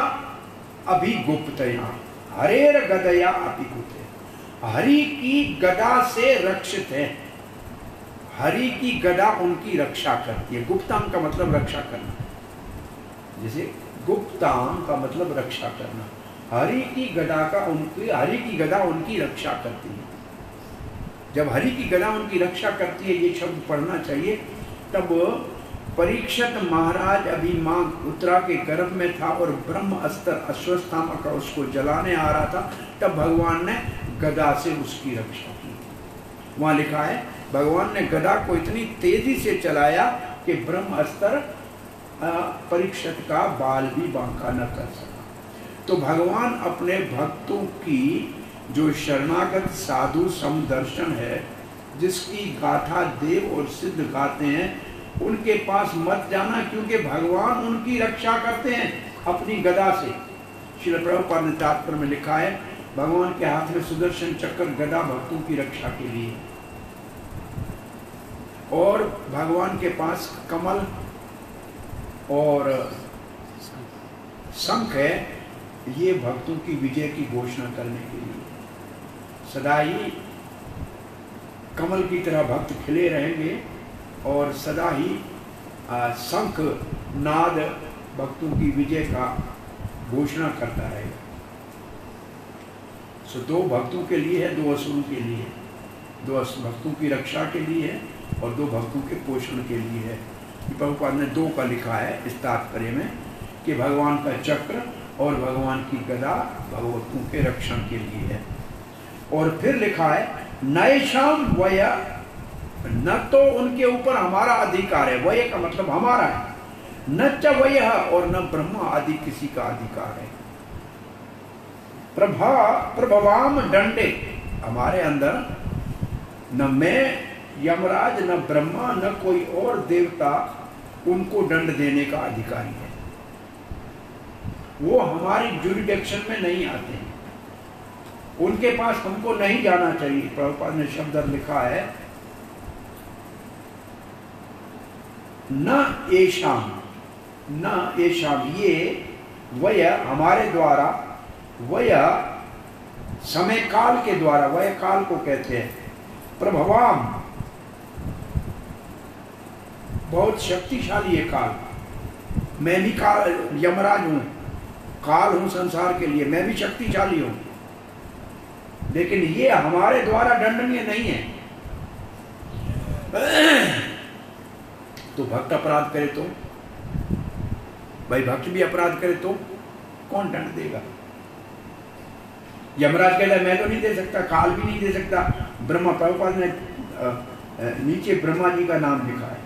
अभिगुप्तया, हरेर गदया अभिगुप्त। हरि की गदा से रक्षित है। हरि की गदा उनकी रक्षा करती है। गुप्तांग का मतलब रक्षा करना। जैसे गुप्तांग का मतलब रक्षा करना। हरि की गदा उनकी रक्षा करती है। जब हरि की गदा उनकी रक्षा करती है, ये शब्द पढ़ना चाहिए। तब परीक्षित महाराज अभी मां उत्तरा के गर्भ में था और ब्रह्म अस्त्र अश्वत्थामा का उसको जलाने आ रहा था, तब भगवान ने गदा से उसकी रक्षा की। वहां लिखा है भगवान ने गदा को इतनी तेजी से चलाया कि ब्रह्म अस्त्र परीक्षित का बाल भी बांका न कर सका। तो भगवान अपने भक्तों की जो शरणागत साधु समदर्शन है, जिसकी गाथा देव और सिद्ध गाते हैं, उनके पास मत जाना, क्योंकि भगवान उनकी रक्षा करते हैं अपनी गदा से। श्रील प्रभुपाद ने तात्पर्य में लिखा है भगवान के हाथ में सुदर्शन चक्र गदा भक्तों की रक्षा के लिए, और भगवान के पास कमल और शंख है, ये भक्तों की विजय की घोषणा करने के लिए। सदा ही कमल की तरह भक्त खिले रहेंगे और सदा ही शंख नाद भक्तों की विजय का घोषणा करता रहेगा। सो दो भक्तों के लिए है, दो असुरों के लिए है। दो भक्तों की रक्षा के लिए है और दो भक्तों के पोषण के लिए है। प्रभुपाद ने दो का लिखा है इस तात्पर्य में कि भगवान का चक्र और भगवान की गदा भगवतों के रक्षण के लिए है। और फिर लिखा है नैषाम वय, न तो उनके ऊपर हमारा अधिकार है, वय का मतलब हमारा है, न च वय, और न ब्रह्मा आदि किसी का अधिकार है। प्रभवाम दंडे, हमारे अंदर न मैं यमराज, न ब्रह्मा, न कोई और देवता उनको दंड देने का अधिकारी है। वो हमारी जुरिडिक्शन में नहीं आते हैं, उनके पास हमको नहीं जाना चाहिए। प्रभुपाद ने शब्द लिखा है न येषाम, ये वय हमारे द्वारा, वय समय काल के द्वारा, वय काल को कहते हैं। प्रभवाम, बहुत शक्तिशाली है काल। मैं भी काल यमराज हूं, काल हूं संसार के लिए, मैं भी शक्तिशाली हूं, लेकिन ये हमारे द्वारा दंडनीय नहीं है। तो भक्त अपराध करे तो, भाई भक्त भी अपराध करे तो कौन दंड देगा? यमराज कहता है मैं तो नहीं दे सकता, काल भी नहीं दे सकता। ब्रह्मा, प्रभुपाद ने नीचे ब्रह्मा जी का नाम लिखा है,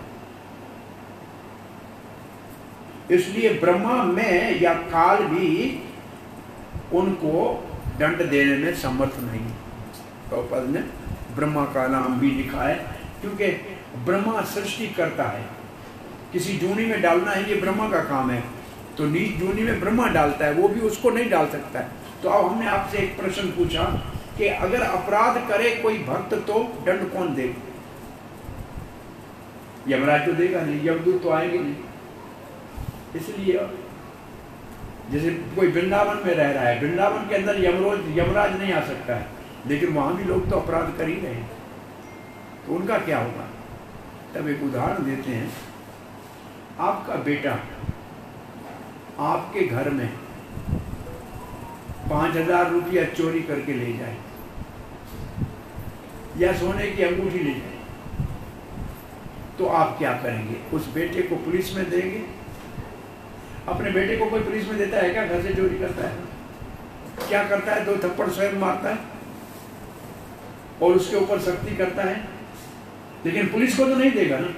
इसलिए ब्रह्मा में या काल भी उनको दंड देने में समर्थ नहीं। प्रभुपाद ने ब्रह्मा का नाम भी लिखा है, क्योंकि ब्रह्मा सृष्टि करता है। किसी जूनी में डालना है ये ब्रह्मा का काम है, तो नीच जूनी में ब्रह्मा डालता है, वो भी उसको नहीं डाल सकता है। तो अब हमने आपसे एक प्रश्न पूछा कि अगर अपराध करे कोई भक्त तो दंड कौन देगा? यमराज तो देगा नहीं, यमदूत तो आएंगे नहीं। इसलिए जैसे कोई वृंदावन में रह रहा है, वृंदावन के अंदर यमराज नहीं आ सकता है, लेकिन वहां भी लोग तो अपराध कर ही रहे हैं, तो उनका क्या होगा? तब एक उदाहरण देते हैं। आपका बेटा आपके घर में 5,000 रुपया चोरी करके ले जाए या सोने की अंगूठी ले जाए, तो आप क्या करेंगे? उस बेटे को पुलिस में देंगे? अपने बेटे को कोई पुलिस में देता है क्या? घर से चोरी करता है, क्या करता है? 2 थप्पड़ स्वयं मारता है और उसके ऊपर सख्ती करता है, लेकिन पुलिस को तो नहीं देगा ना।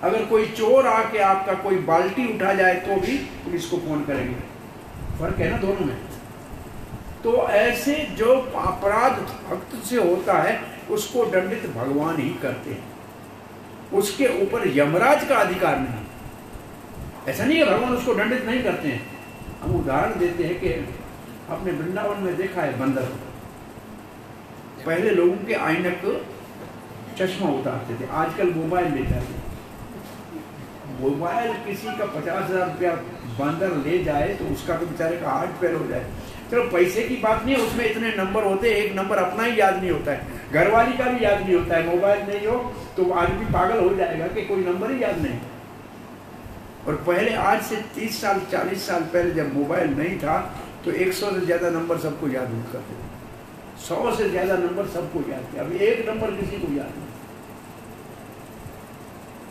अगर कोई चोर आके आपका कोई बाल्टी उठा जाए तो भी पुलिस को फोन करेंगे। फर्क है ना दोनों में। तो ऐसे जो अपराध भक्त से होता है उसको दंडित भगवान ही करते हैं, उसके ऊपर यमराज का अधिकार नहीं। ऐसा नहीं है भगवान उसको दंडित नहीं करते हैं। हम उदाहरण देते हैं कि अपने वृंदावन में देखा है बंदर, पहले लोगों के ऐनक चश्मा उतारते थे, आजकल मोबाइल ले जाते हैं। मोबाइल किसी का 50,000 रुपया बंदर ले जाए तो उसका तो बेचारे का हार्ट फेल हो जाए। चलो पैसे की बात नहीं है, उसमें इतने नंबर होते हैं, एक नंबर अपना ही याद नहीं होता है, घरवाली का भी याद नहीं होता है। मोबाइल नहीं हो तो आदमी पागल हो जाएगा कि कोई नंबर ही याद नहीं। और पहले आज से 30 साल 40 साल पहले जब मोबाइल नहीं था तो 100 से ज़्यादा नंबर सबको याद हो करते, 100 से ज़्यादा नंबर सबको याद थे, अब एक नंबर किसी को याद नहीं।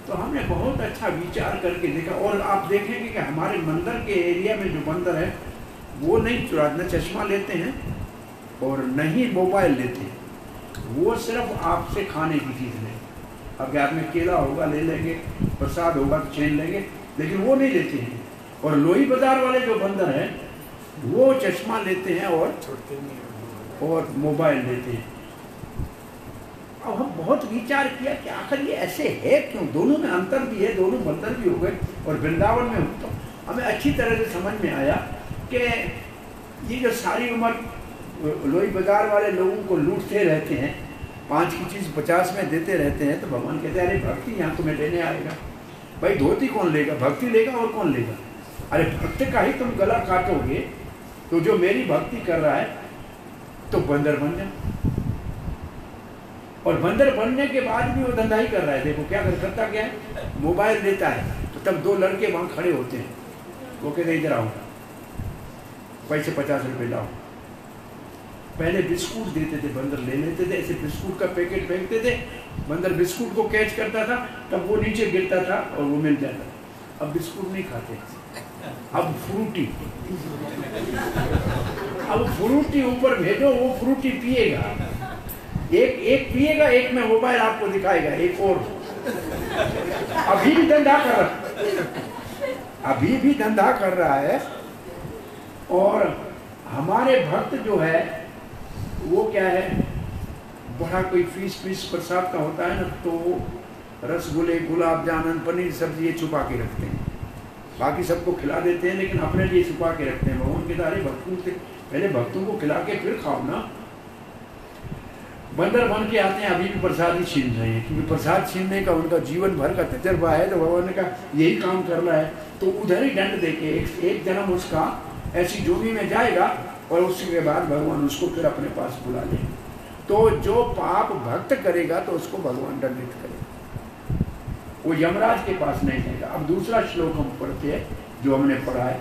तो हमने बहुत अच्छा विचार करके देखा, और आप देखेंगे कि हमारे मंदिर के एरिया में जो बंदर है वो नहीं चुरा, न चश्मा लेते हैं और न ही मोबाइल लेते हैं, वो सिर्फ आपसे खाने की चीज़ लें। अब आप में केला होगा ले लेंगे, प्रसाद होगा तो छीन लेंगे, लेकिन वो नहीं लेते हैं। और लोही बाजार वाले जो बंदर हैं वो चश्मा लेते हैं और मोबाइल लेते हैं। अब हम बहुत विचार किया कि आखिर ये ऐसे है क्यों, दोनों में अंतर भी है, दोनों बंदर भी हो गए। और वृंदावन में तो हमें अच्छी तरह से समझ में आया कि ये जो सारी उम्र लोही बाजार वाले लोगों को लूटते रहते हैं, 5 की चीज़ 50 में देते रहते हैं, तो भगवान कहते हैं अरे भक्ति यहाँ तुम्हें लेने आएगा। भाई धोती कौन लेगा, भक्ति लेगा और कौन लेगा? अरे भक्त का ही तुम गला काटोगे तो जो मेरी भक्ति कर रहा है तो बंदर बन जा। और बंदर बनने के बाद भी वो धंधा ही कर रहा है। देखो क्या करता क्या है, मोबाइल देता है तो तब 2 लड़के वहाँ खड़े होते हैं, वो कहते इधर आओ, पैसे 50 रुपये लाओ। पहले बिस्कुट देते थे, बंदर ले लेते थे, ऐसे बिस्कुट का पैकेट फेंकते थे, बंदर बिस्कुट को कैच करता था, तब वो नीचे गिरता था और वो मिल जाता। अब बिस्कुट नहीं खाते, अब फ्रूटी, अब फ्रूटी ऊपर भेजो, वो फ्रूटी पिएगा, एक पिएगा, एक में मोबाइल आपको दिखाएगा, एक और अभी भी धंधा कर रहा, अभी भी धंधा कर रहा है। और हमारे भक्त जो है वो क्या है, बड़ा कोई फीस प्रसाद का होता है ना, तो रसगुल्ले, गुलाब जामुन, पनीर सब्जी ये छुपा के रखते हैं, बाकी सबको खिला देते हैं लेकिन अपने लिए छुपा के रखते हैं। भगवान के सारे भक्तों से पहले भक्तों को खिला के फिर खाओ ना। बंदर बन के आते हैं, अभी भी प्रसाद ही छीन रहे हैं, क्योंकि प्रसाद छीनने का उनका जीवन भर का तजर्बा है। तो भगवान ने कहा यही काम करना है, तो उधर ही दंड देके एक जन्म उसका ऐसी जोनी में जाएगा और उसके बाद भगवान उसको फिर अपने पास बुला ले। तो जो पाप भक्त करेगा तो उसको भगवान दंडित करेगा, वो यमराज के पास नहीं जाएगा। अब दूसरा श्लोक हम पढ़ते हैं जो हमने पढ़ा है,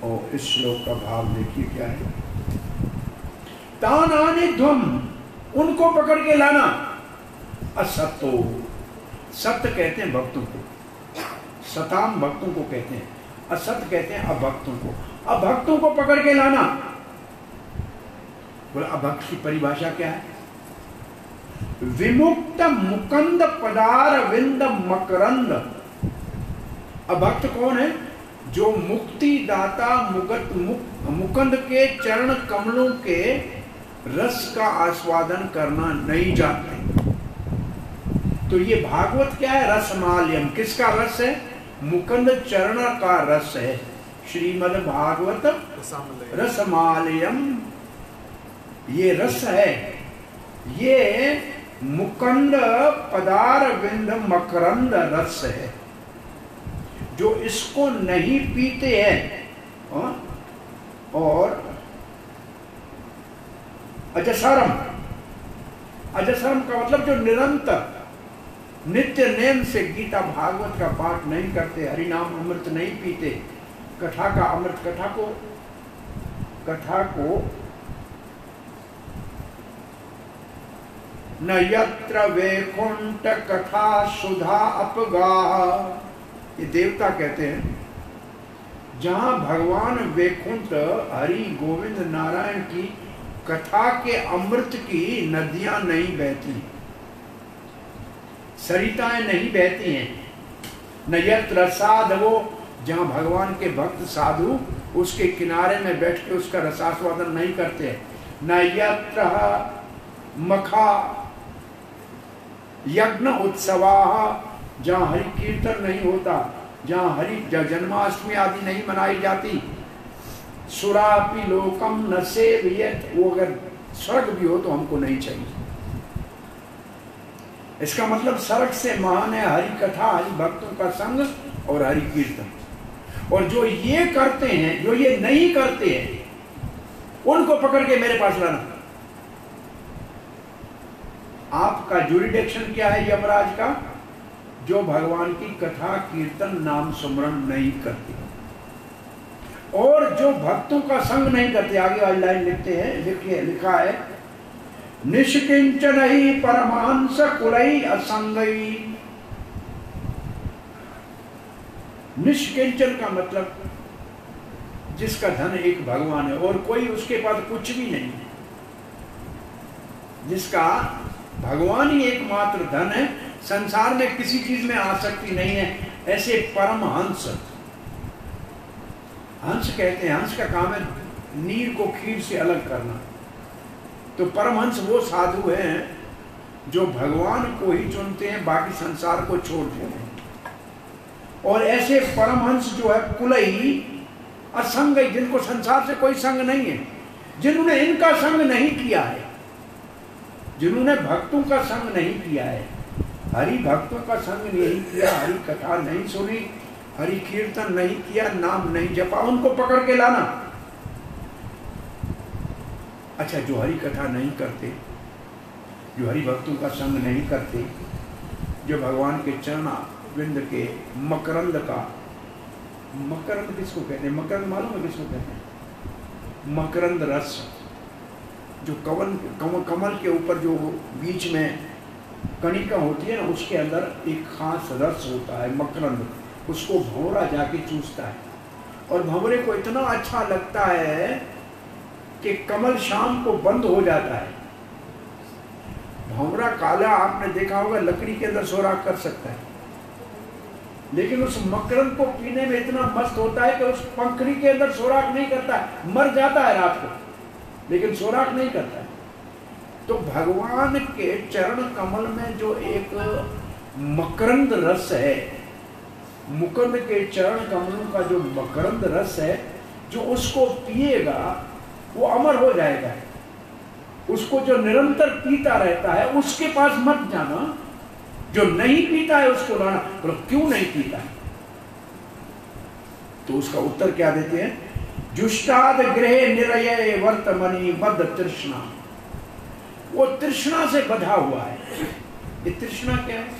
और इस श्लोक का भाव देखिए क्या है। तान आने ध्वम, उनको पकड़ के लाना, असतो, सत्य कहते हैं भक्तों को, सताम भक्तों को कहते हैं, असत कहते हैं अभक्तों को। अभक्तों को पकड़ के लाना, बोला अभक्त की परिभाषा क्या है? विमुक्त मुकंद पदार विंद मकरंद। अभक्त कौन है? जो मुक्ति दाता मुकंद के चरण कमलों के रस का आस्वादन करना नहीं जानते। तो ये भागवत क्या है? रसमाल्यम। किसका रस है? मुकंद चरण का रस है। श्रीमद् भागवत रसमालयम, ये रस है, ये मुकंद पदार विंद मकरंद रस है। जो इसको नहीं पीते हैं और अजसरम, अजसरम का मतलब जो निरंतर नित्य नेम से गीता भागवत का पाठ नहीं करते, हरिनाम अमृत नहीं पीते, कथा का अमृत, कथा को न यत्र वैकुंठ कथा सुधा अपगा, ये देवता कहते हैं जहां भगवान वैकुंठ हरि गोविंद नारायण की कथा के अमृत की नदियां नहीं बहती, सरिताएं नहीं बहती हैं। न यत्र साधवो, जहां भगवान के भक्त साधु उसके किनारे में बैठ के उसका रसास्वादन नहीं करते। न यत्र मखा यज्ञ उत्सवा, जहां हरि कीर्तन नहीं होता, जहां हरि जन्माष्टमी आदि नहीं मनाई जाती। सुरापि लोकम न सेव्येत, वो अगर स्वर्ग भी हो तो हमको नहीं चाहिए। इसका मतलब स्वर्ग से महान है हरि कथा, हरि भक्तों का संग और हरि कीर्तन। और जो ये करते हैं, जो ये नहीं करते हैं, उनको पकड़ के मेरे पास लाना। आपका जुरिडिक्शन क्या है यमराज का? जो भगवान की कथा कीर्तन नाम स्मरण नहीं करते। और जो भक्तों का संग नहीं करते, आगे वाली लाइन लिखते हैं, लिखा है निष्किंचन ही परमांस कुलई असंगई। निष्किंचन का मतलब जिसका धन एक भगवान है और कोई उसके पास कुछ भी नहीं है, जिसका भगवान ही एकमात्र धन है, संसार में किसी चीज में आसक्ति नहीं है, ऐसे परमहंस। हंस कहते हैं, हंस का काम है नीर को खीर से अलग करना। तो परमहंस वो साधु हैं जो भगवान को ही चुनते हैं, बाकी संसार को छोड़ते हैं। और ऐसे परमहंस जो है कुलई असंग, जिनको संसार से कोई संग नहीं है, जिन्होंने इनका संग नहीं किया है, जिन्होंने भक्तों का संग नहीं किया है, हरि भक्तों का संग नहीं किया, हरि कथा नहीं सुनी, हरि कीर्तन नहीं किया, नाम नहीं जपा, उनको पकड़ के लाना। अच्छा, जो हरि कथा नहीं करते, जो हरि भक्तों का संग नहीं करते, जो भगवान के चरण बिंद के मकरंद का, मकरंद किसको कहते हैं? मकरंद मालूम है किसको कहते हैं? मकरंद रस, जो कमल के ऊपर जो बीच में कणिका होती है ना, उसके अंदर एक खास रस होता है मकरंद, उसको भंवरा जाके चूसता है और भंवरे को इतना अच्छा लगता है कि कमल शाम को बंद हो जाता है। भंवरा काला आपने देखा होगा, लकड़ी के अंदर सोराख कर सकता है, लेकिन उस मकरंद को पीने में इतना मस्त होता है कि उस पंखड़ी के अंदर सोराख नहीं करता है, मर जाता है रात को, लेकिन सोराख नहीं करता है। तो भगवान के चरण कमल में जो एक मकरंद रस है, मुकुंद के चरण कमलों का जो मकरंद रस है, जो उसको पिएगा वो अमर हो जाएगा। उसको जो निरंतर पीता रहता है उसके पास मत जाना, जो नहीं पीता है उसको लाना। बोलो क्यों नहीं पीता है? तो उसका उत्तर क्या देते हैं? जुष्टाद गृहे निरये वर्तमनि बद्ध तृष्णा। वो तृष्णा से बधा हुआ है। ये तृष्णा क्या है?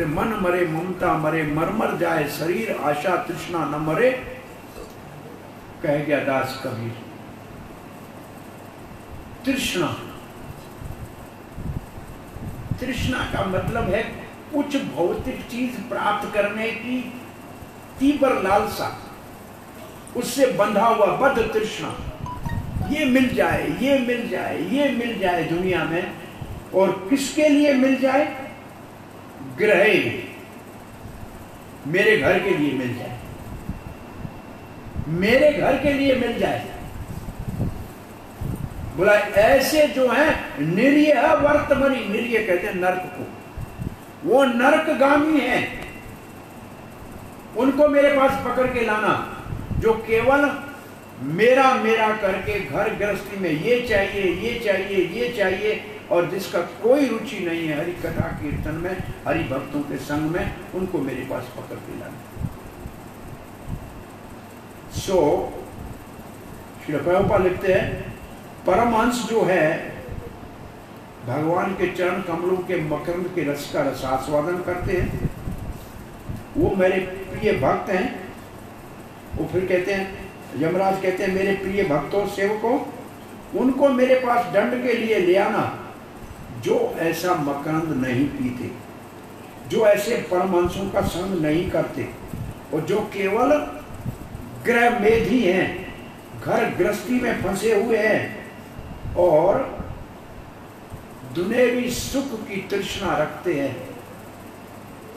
मन मरे ममता मरे, मरमर जाए शरीर, आशा तृष्णा न मरे, कह गया दास कबीर। तृष्णा, तृष्णा का मतलब है कुछ भौतिक चीज प्राप्त करने की तीव्र लालसा, उससे बंधा हुआ बद्ध तृष्णा। ये मिल जाए, ये मिल जाए, ये मिल जाए दुनिया में। और किसके लिए मिल जाए? ग्रहे, मेरे घर के लिए मिल जाए, मेरे घर के लिए मिल जाए। बोला ऐसे जो हैं निरीह वर्तमनि, निरीह कहते हैं नरक को, वो नरकगामी हैं, उनको मेरे पास पकड़ के लाना, जो केवल मेरा मेरा करके घर गृहस्थी में ये चाहिए, ये चाहिए, ये चाहिए, और जिसका कोई रुचि नहीं है हरि कथा कीर्तन में, हरि भक्तों के संग में, उनको मेरे पास पकड़ के लाना। सो श्री प्रभुपाद लिखते हैं, परमहंस जो है भगवान के चरण कमलों के मकरंद के रस का रसास्वादन करते हैं, वो मेरे प्रिय भक्त हैं। वो फिर कहते हैं, यमराज कहते हैं मेरे प्रिय भक्तों सेवकों, उनको मेरे पास दंड के लिए ले आना, जो ऐसा मकरंद नहीं पीते, जो ऐसे परमहंसों का संग नहीं करते, और जो केवल गृह मेधी हैं, घर गृहस्थी में फंसे हुए हैं और दुनियावी सुख की तृष्णा रखते हैं,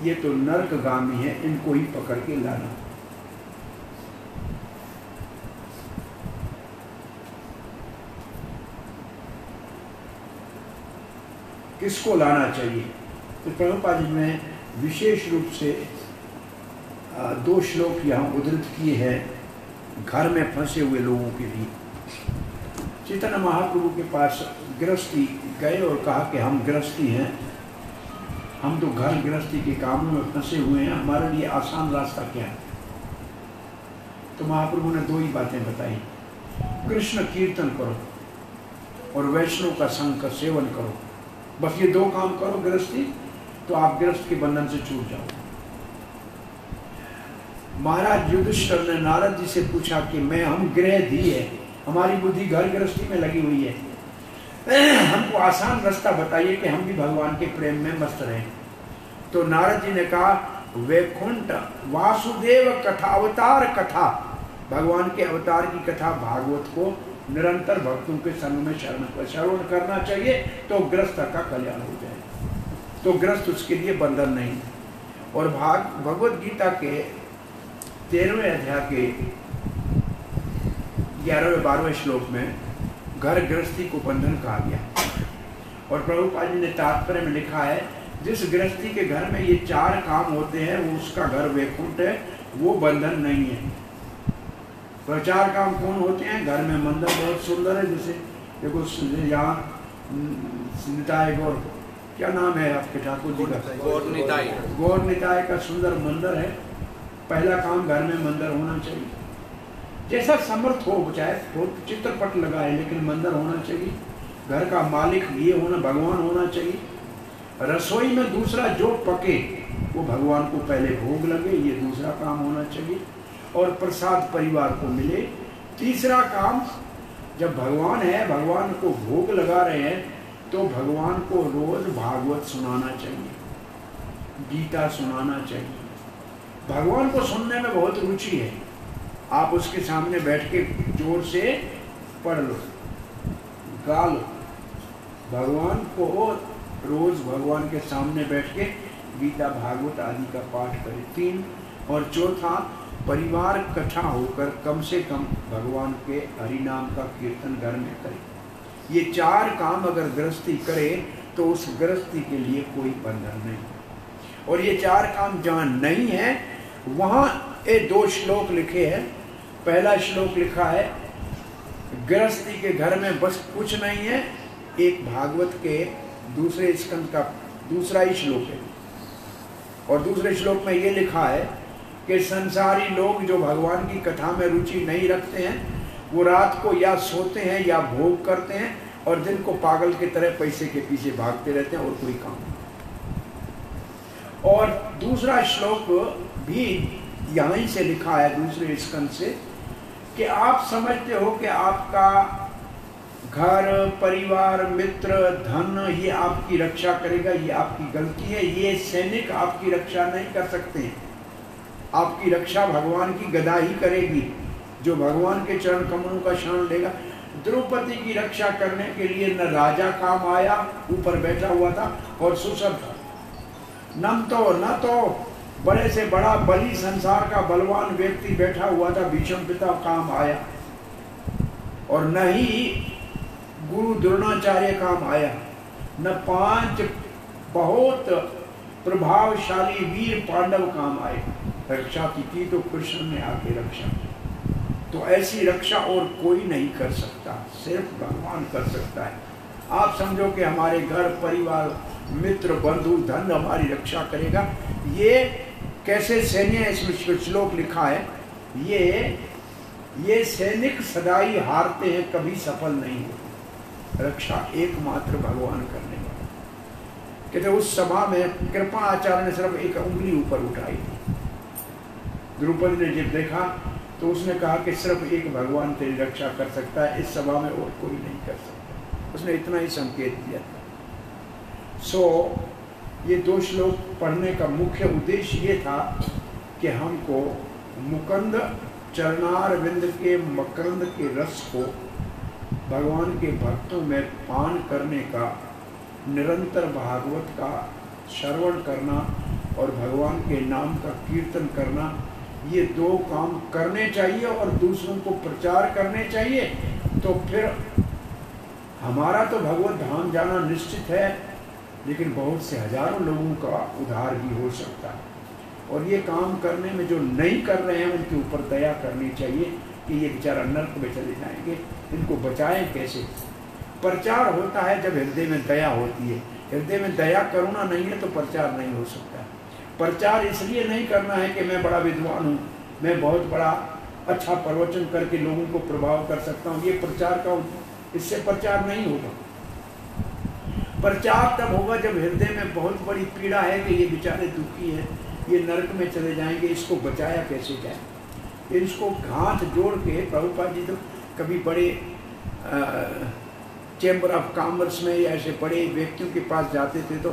ये तो नरकगामी है, इनको ही पकड़ के लाना। किसको लाना चाहिए? तो प्रभुपाद जी ने विशेष रूप से 2 श्लोक यहाँ उद्धृत किए हैं घर में फंसे हुए लोगों के लिए। चैतन्य महाप्रभु के पास गृहस्थी गए और कहा कि हम गृहस्थी हैं, हम तो घर गृहस्थी के कामों में फंसे हुए हैं, हमारे लिए आसान रास्ता क्या है? तो महाप्रभु ने 2 ही बातें बताई, कृष्ण कीर्तन करो और वैष्णव का संग का सेवन करो। बस ये 2 काम करो गृहस्थी, तो आप गृहस्थ के बंधन से छूट जाओ। महाराज युधिष्ठिर ने नारद जी से पूछा कि हम गृह धी है, हमारी बुद्धि घर गृहस्थी में लगी हुई है, हमको आसान रास्ता बताइए कि हम भी भगवान के प्रेम में मस्त रहें। तो नारद जी ने कहा, वैकुंठ वासुदेव कथा, अवतार कथा, भगवान के अवतार की कथा भागवत को निरंतर भक्तों के संग में श्रवण करना चाहिए, तो गृहस्थ का कल्याण हो जाए। तो गृहस्थ उसके लिए बंधन नहीं। और भगवत गीता के 13वें अध्याय के 11वें-12वें श्लोक में घर गृहस्थी को बंधन कहा गया। और प्रभुपाद जी ने तात्पर्य में लिखा है, जिस गृहस्थी के घर में ये 4 काम होते हैं वो उसका घर वैकुंठ है, वो बंधन नहीं है। तो 4 काम कौन होते हैं? घर में मंदिर बहुत सुंदर है, जैसे देखो यहाँ निताय गौर, क्या नाम है आपके ठाकुर जी का? गौर निताय का सुंदर मंदिर है। पहला काम, घर में मंदिर होना चाहिए। जैसा समर्थ हो, चाहे चित्रपट लगाए, लेकिन मंदिर होना चाहिए। घर का मालिक ये होना, भगवान होना चाहिए। रसोई में दूसरा जो पके वो भगवान को पहले भोग लगे, ये दूसरा काम होना चाहिए। और प्रसाद परिवार को मिले। तीसरा काम, जब भगवान है, भगवान को भोग लगा रहे हैं, तो भगवान को रोज भागवत सुनाना चाहिए, गीता सुनाना चाहिए। भगवान को सुनने में बहुत रुचि है, आप उसके सामने बैठ के जोर से पढ़ लो, गा लो। भगवान को रोज भगवान के सामने बैठ के गीता भागवत आदि का पाठ करें। 3 और चौथा, परिवार इकट्ठा होकर कम से कम भगवान के हरि नाम का कीर्तन घर में करें। ये 4 काम अगर गृहस्थी करे तो उस गृहस्थी के लिए कोई बंधन नहीं। और ये 4 काम जहाँ नहीं है वहाँ ये 2 श्लोक लिखे हैं। पहला श्लोक लिखा है, गृहस्थी के घर में बस कुछ नहीं है, एक भागवत के दूसरे स्कंद का दूसरा ही श्लोक है। और दूसरे श्लोक में ये लिखा है कि संसारी लोग जो भगवान की कथा में रुचि नहीं रखते हैं, वो रात को या सोते हैं या भोग करते हैं, और दिन को पागल की तरह पैसे के पीछे भागते रहते हैं और कोई काम नहीं। और दूसरा श्लोक भी यहीं से लिखा है, दूसरे स्कंद से, कि आप समझते हो कि आपका घर, परिवार, मित्र, धन ये आपकी रक्षा करेगा, ये आपकी गलती है। ये सैनिक आपकी रक्षा नहीं कर सकते हैं। आपकी रक्षा भगवान की गदा ही करेगी, जो भगवान के चरण कमलों का शरण लेगा। द्रौपदी की रक्षा करने के लिए न राजा काम आया, ऊपर बैठा हुआ था, और सुसभ न तो बड़े से बड़ा बलि, संसार का बलवान व्यक्ति बैठा हुआ था, भीष्म पिता काम आया, और न ही गुरु द्रोणाचार्य काम आया, न 5 बहुत प्रभावशाली वीर पांडव काम आए। रक्षा की तो कृष्ण ने आके रक्षा की। तो ऐसी रक्षा और कोई नहीं कर सकता, सिर्फ भगवान कर सकता है। आप समझो कि हमारे घर, परिवार, मित्र, बंधु, धन हमारी रक्षा करेगा। ये कैसे सैन्य, इसमें श्लोक लिखा है, ये सैनिक सदाई हारते हैं, कभी सफल नहीं होते। रक्षा एकमात्र भगवान करने वाला। कहते उस सभा में कृपा आचार्य ने सिर्फ एक उंगली ऊपर उठाई थी। द्रौपदी ने जब देखा तो उसने कहा कि सिर्फ एक भगवान तेरी रक्षा कर सकता है, इस सभा में और कोई नहीं कर सकता। उसने इतना ही संकेत दिया था। ये 2 श्लोक पढ़ने का मुख्य उद्देश्य ये था कि हमको मुकुंद चरणारविंद के मकरंद के रस को भगवान के भक्तों में पान करने का, निरंतर भागवत का श्रवण करना और भगवान के नाम का कीर्तन करना, ये 2 काम करने चाहिए और दूसरों को प्रचार करने चाहिए। तो फिर हमारा तो भगवत धाम जाना निश्चित है, लेकिन बहुत से हजारों लोगों का उद्धार भी हो सकता है। और ये काम करने में जो नहीं कर रहे हैं उनके ऊपर दया करनी चाहिए कि ये बेचारा नर्क में चले जाएंगे, इनको बचाएं कैसे। प्रचार होता है जब हृदय में दया होती है। हृदय में दया करुणा नहीं है तो प्रचार नहीं हो सकता। प्रचार इसलिए नहीं करना है कि मैं बड़ा विद्वान हूँ, मैं बहुत बड़ा अच्छा प्रवचन करके लोगों को प्रभाव कर सकता हूँ, ये प्रचार का, इससे प्रचार नहीं होगा। प्रचार तब होगा जब हृदय में बहुत बड़ी पीड़ा है कि ये बेचारे दुखी है, ये नरक में चले जाएंगे, इसको बचाया कैसे जाए। इसको हाथ जोड़ के प्रभुपाद जी तो कभी बड़े चैम्बर ऑफ कॉमर्स में या ऐसे बड़े व्यक्तियों के पास जाते थे तो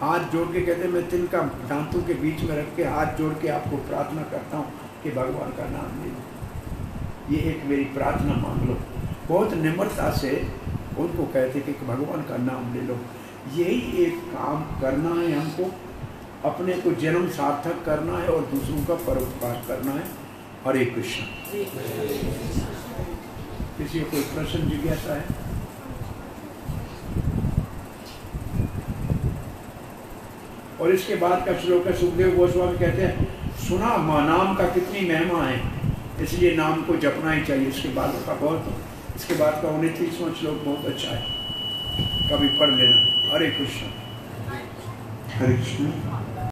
हाथ जोड़ के कहते मैं तिनका दांतों के बीच में रख के हाथ जोड़ के आपको प्रार्थना करता हूँ कि भगवान का नाम ले लो, ये एक मेरी प्रार्थना मांग लो। बहुत निम्रता से उनको कहते कि भगवान का नाम ले लो। यही एक काम करना है हमको, अपने को जन्म सार्थक करना है और दूसरों का परोपकार करना है। हरे कृष्ण। किसी को कोई प्रश्न जिज्ञासा है? और इसके बाद का श्लोक है, सुखदेव गोस्वामी कहते हैं सुना नाम का कितनी महिमा है, इसलिए नाम को जपना ही चाहिए। इसके बाद का बहुत, इसके बाद का 29वां श्लोक बहुत अच्छा है, कभी पढ़ लेना। हरे कृष्ण। हरे कृष्ण।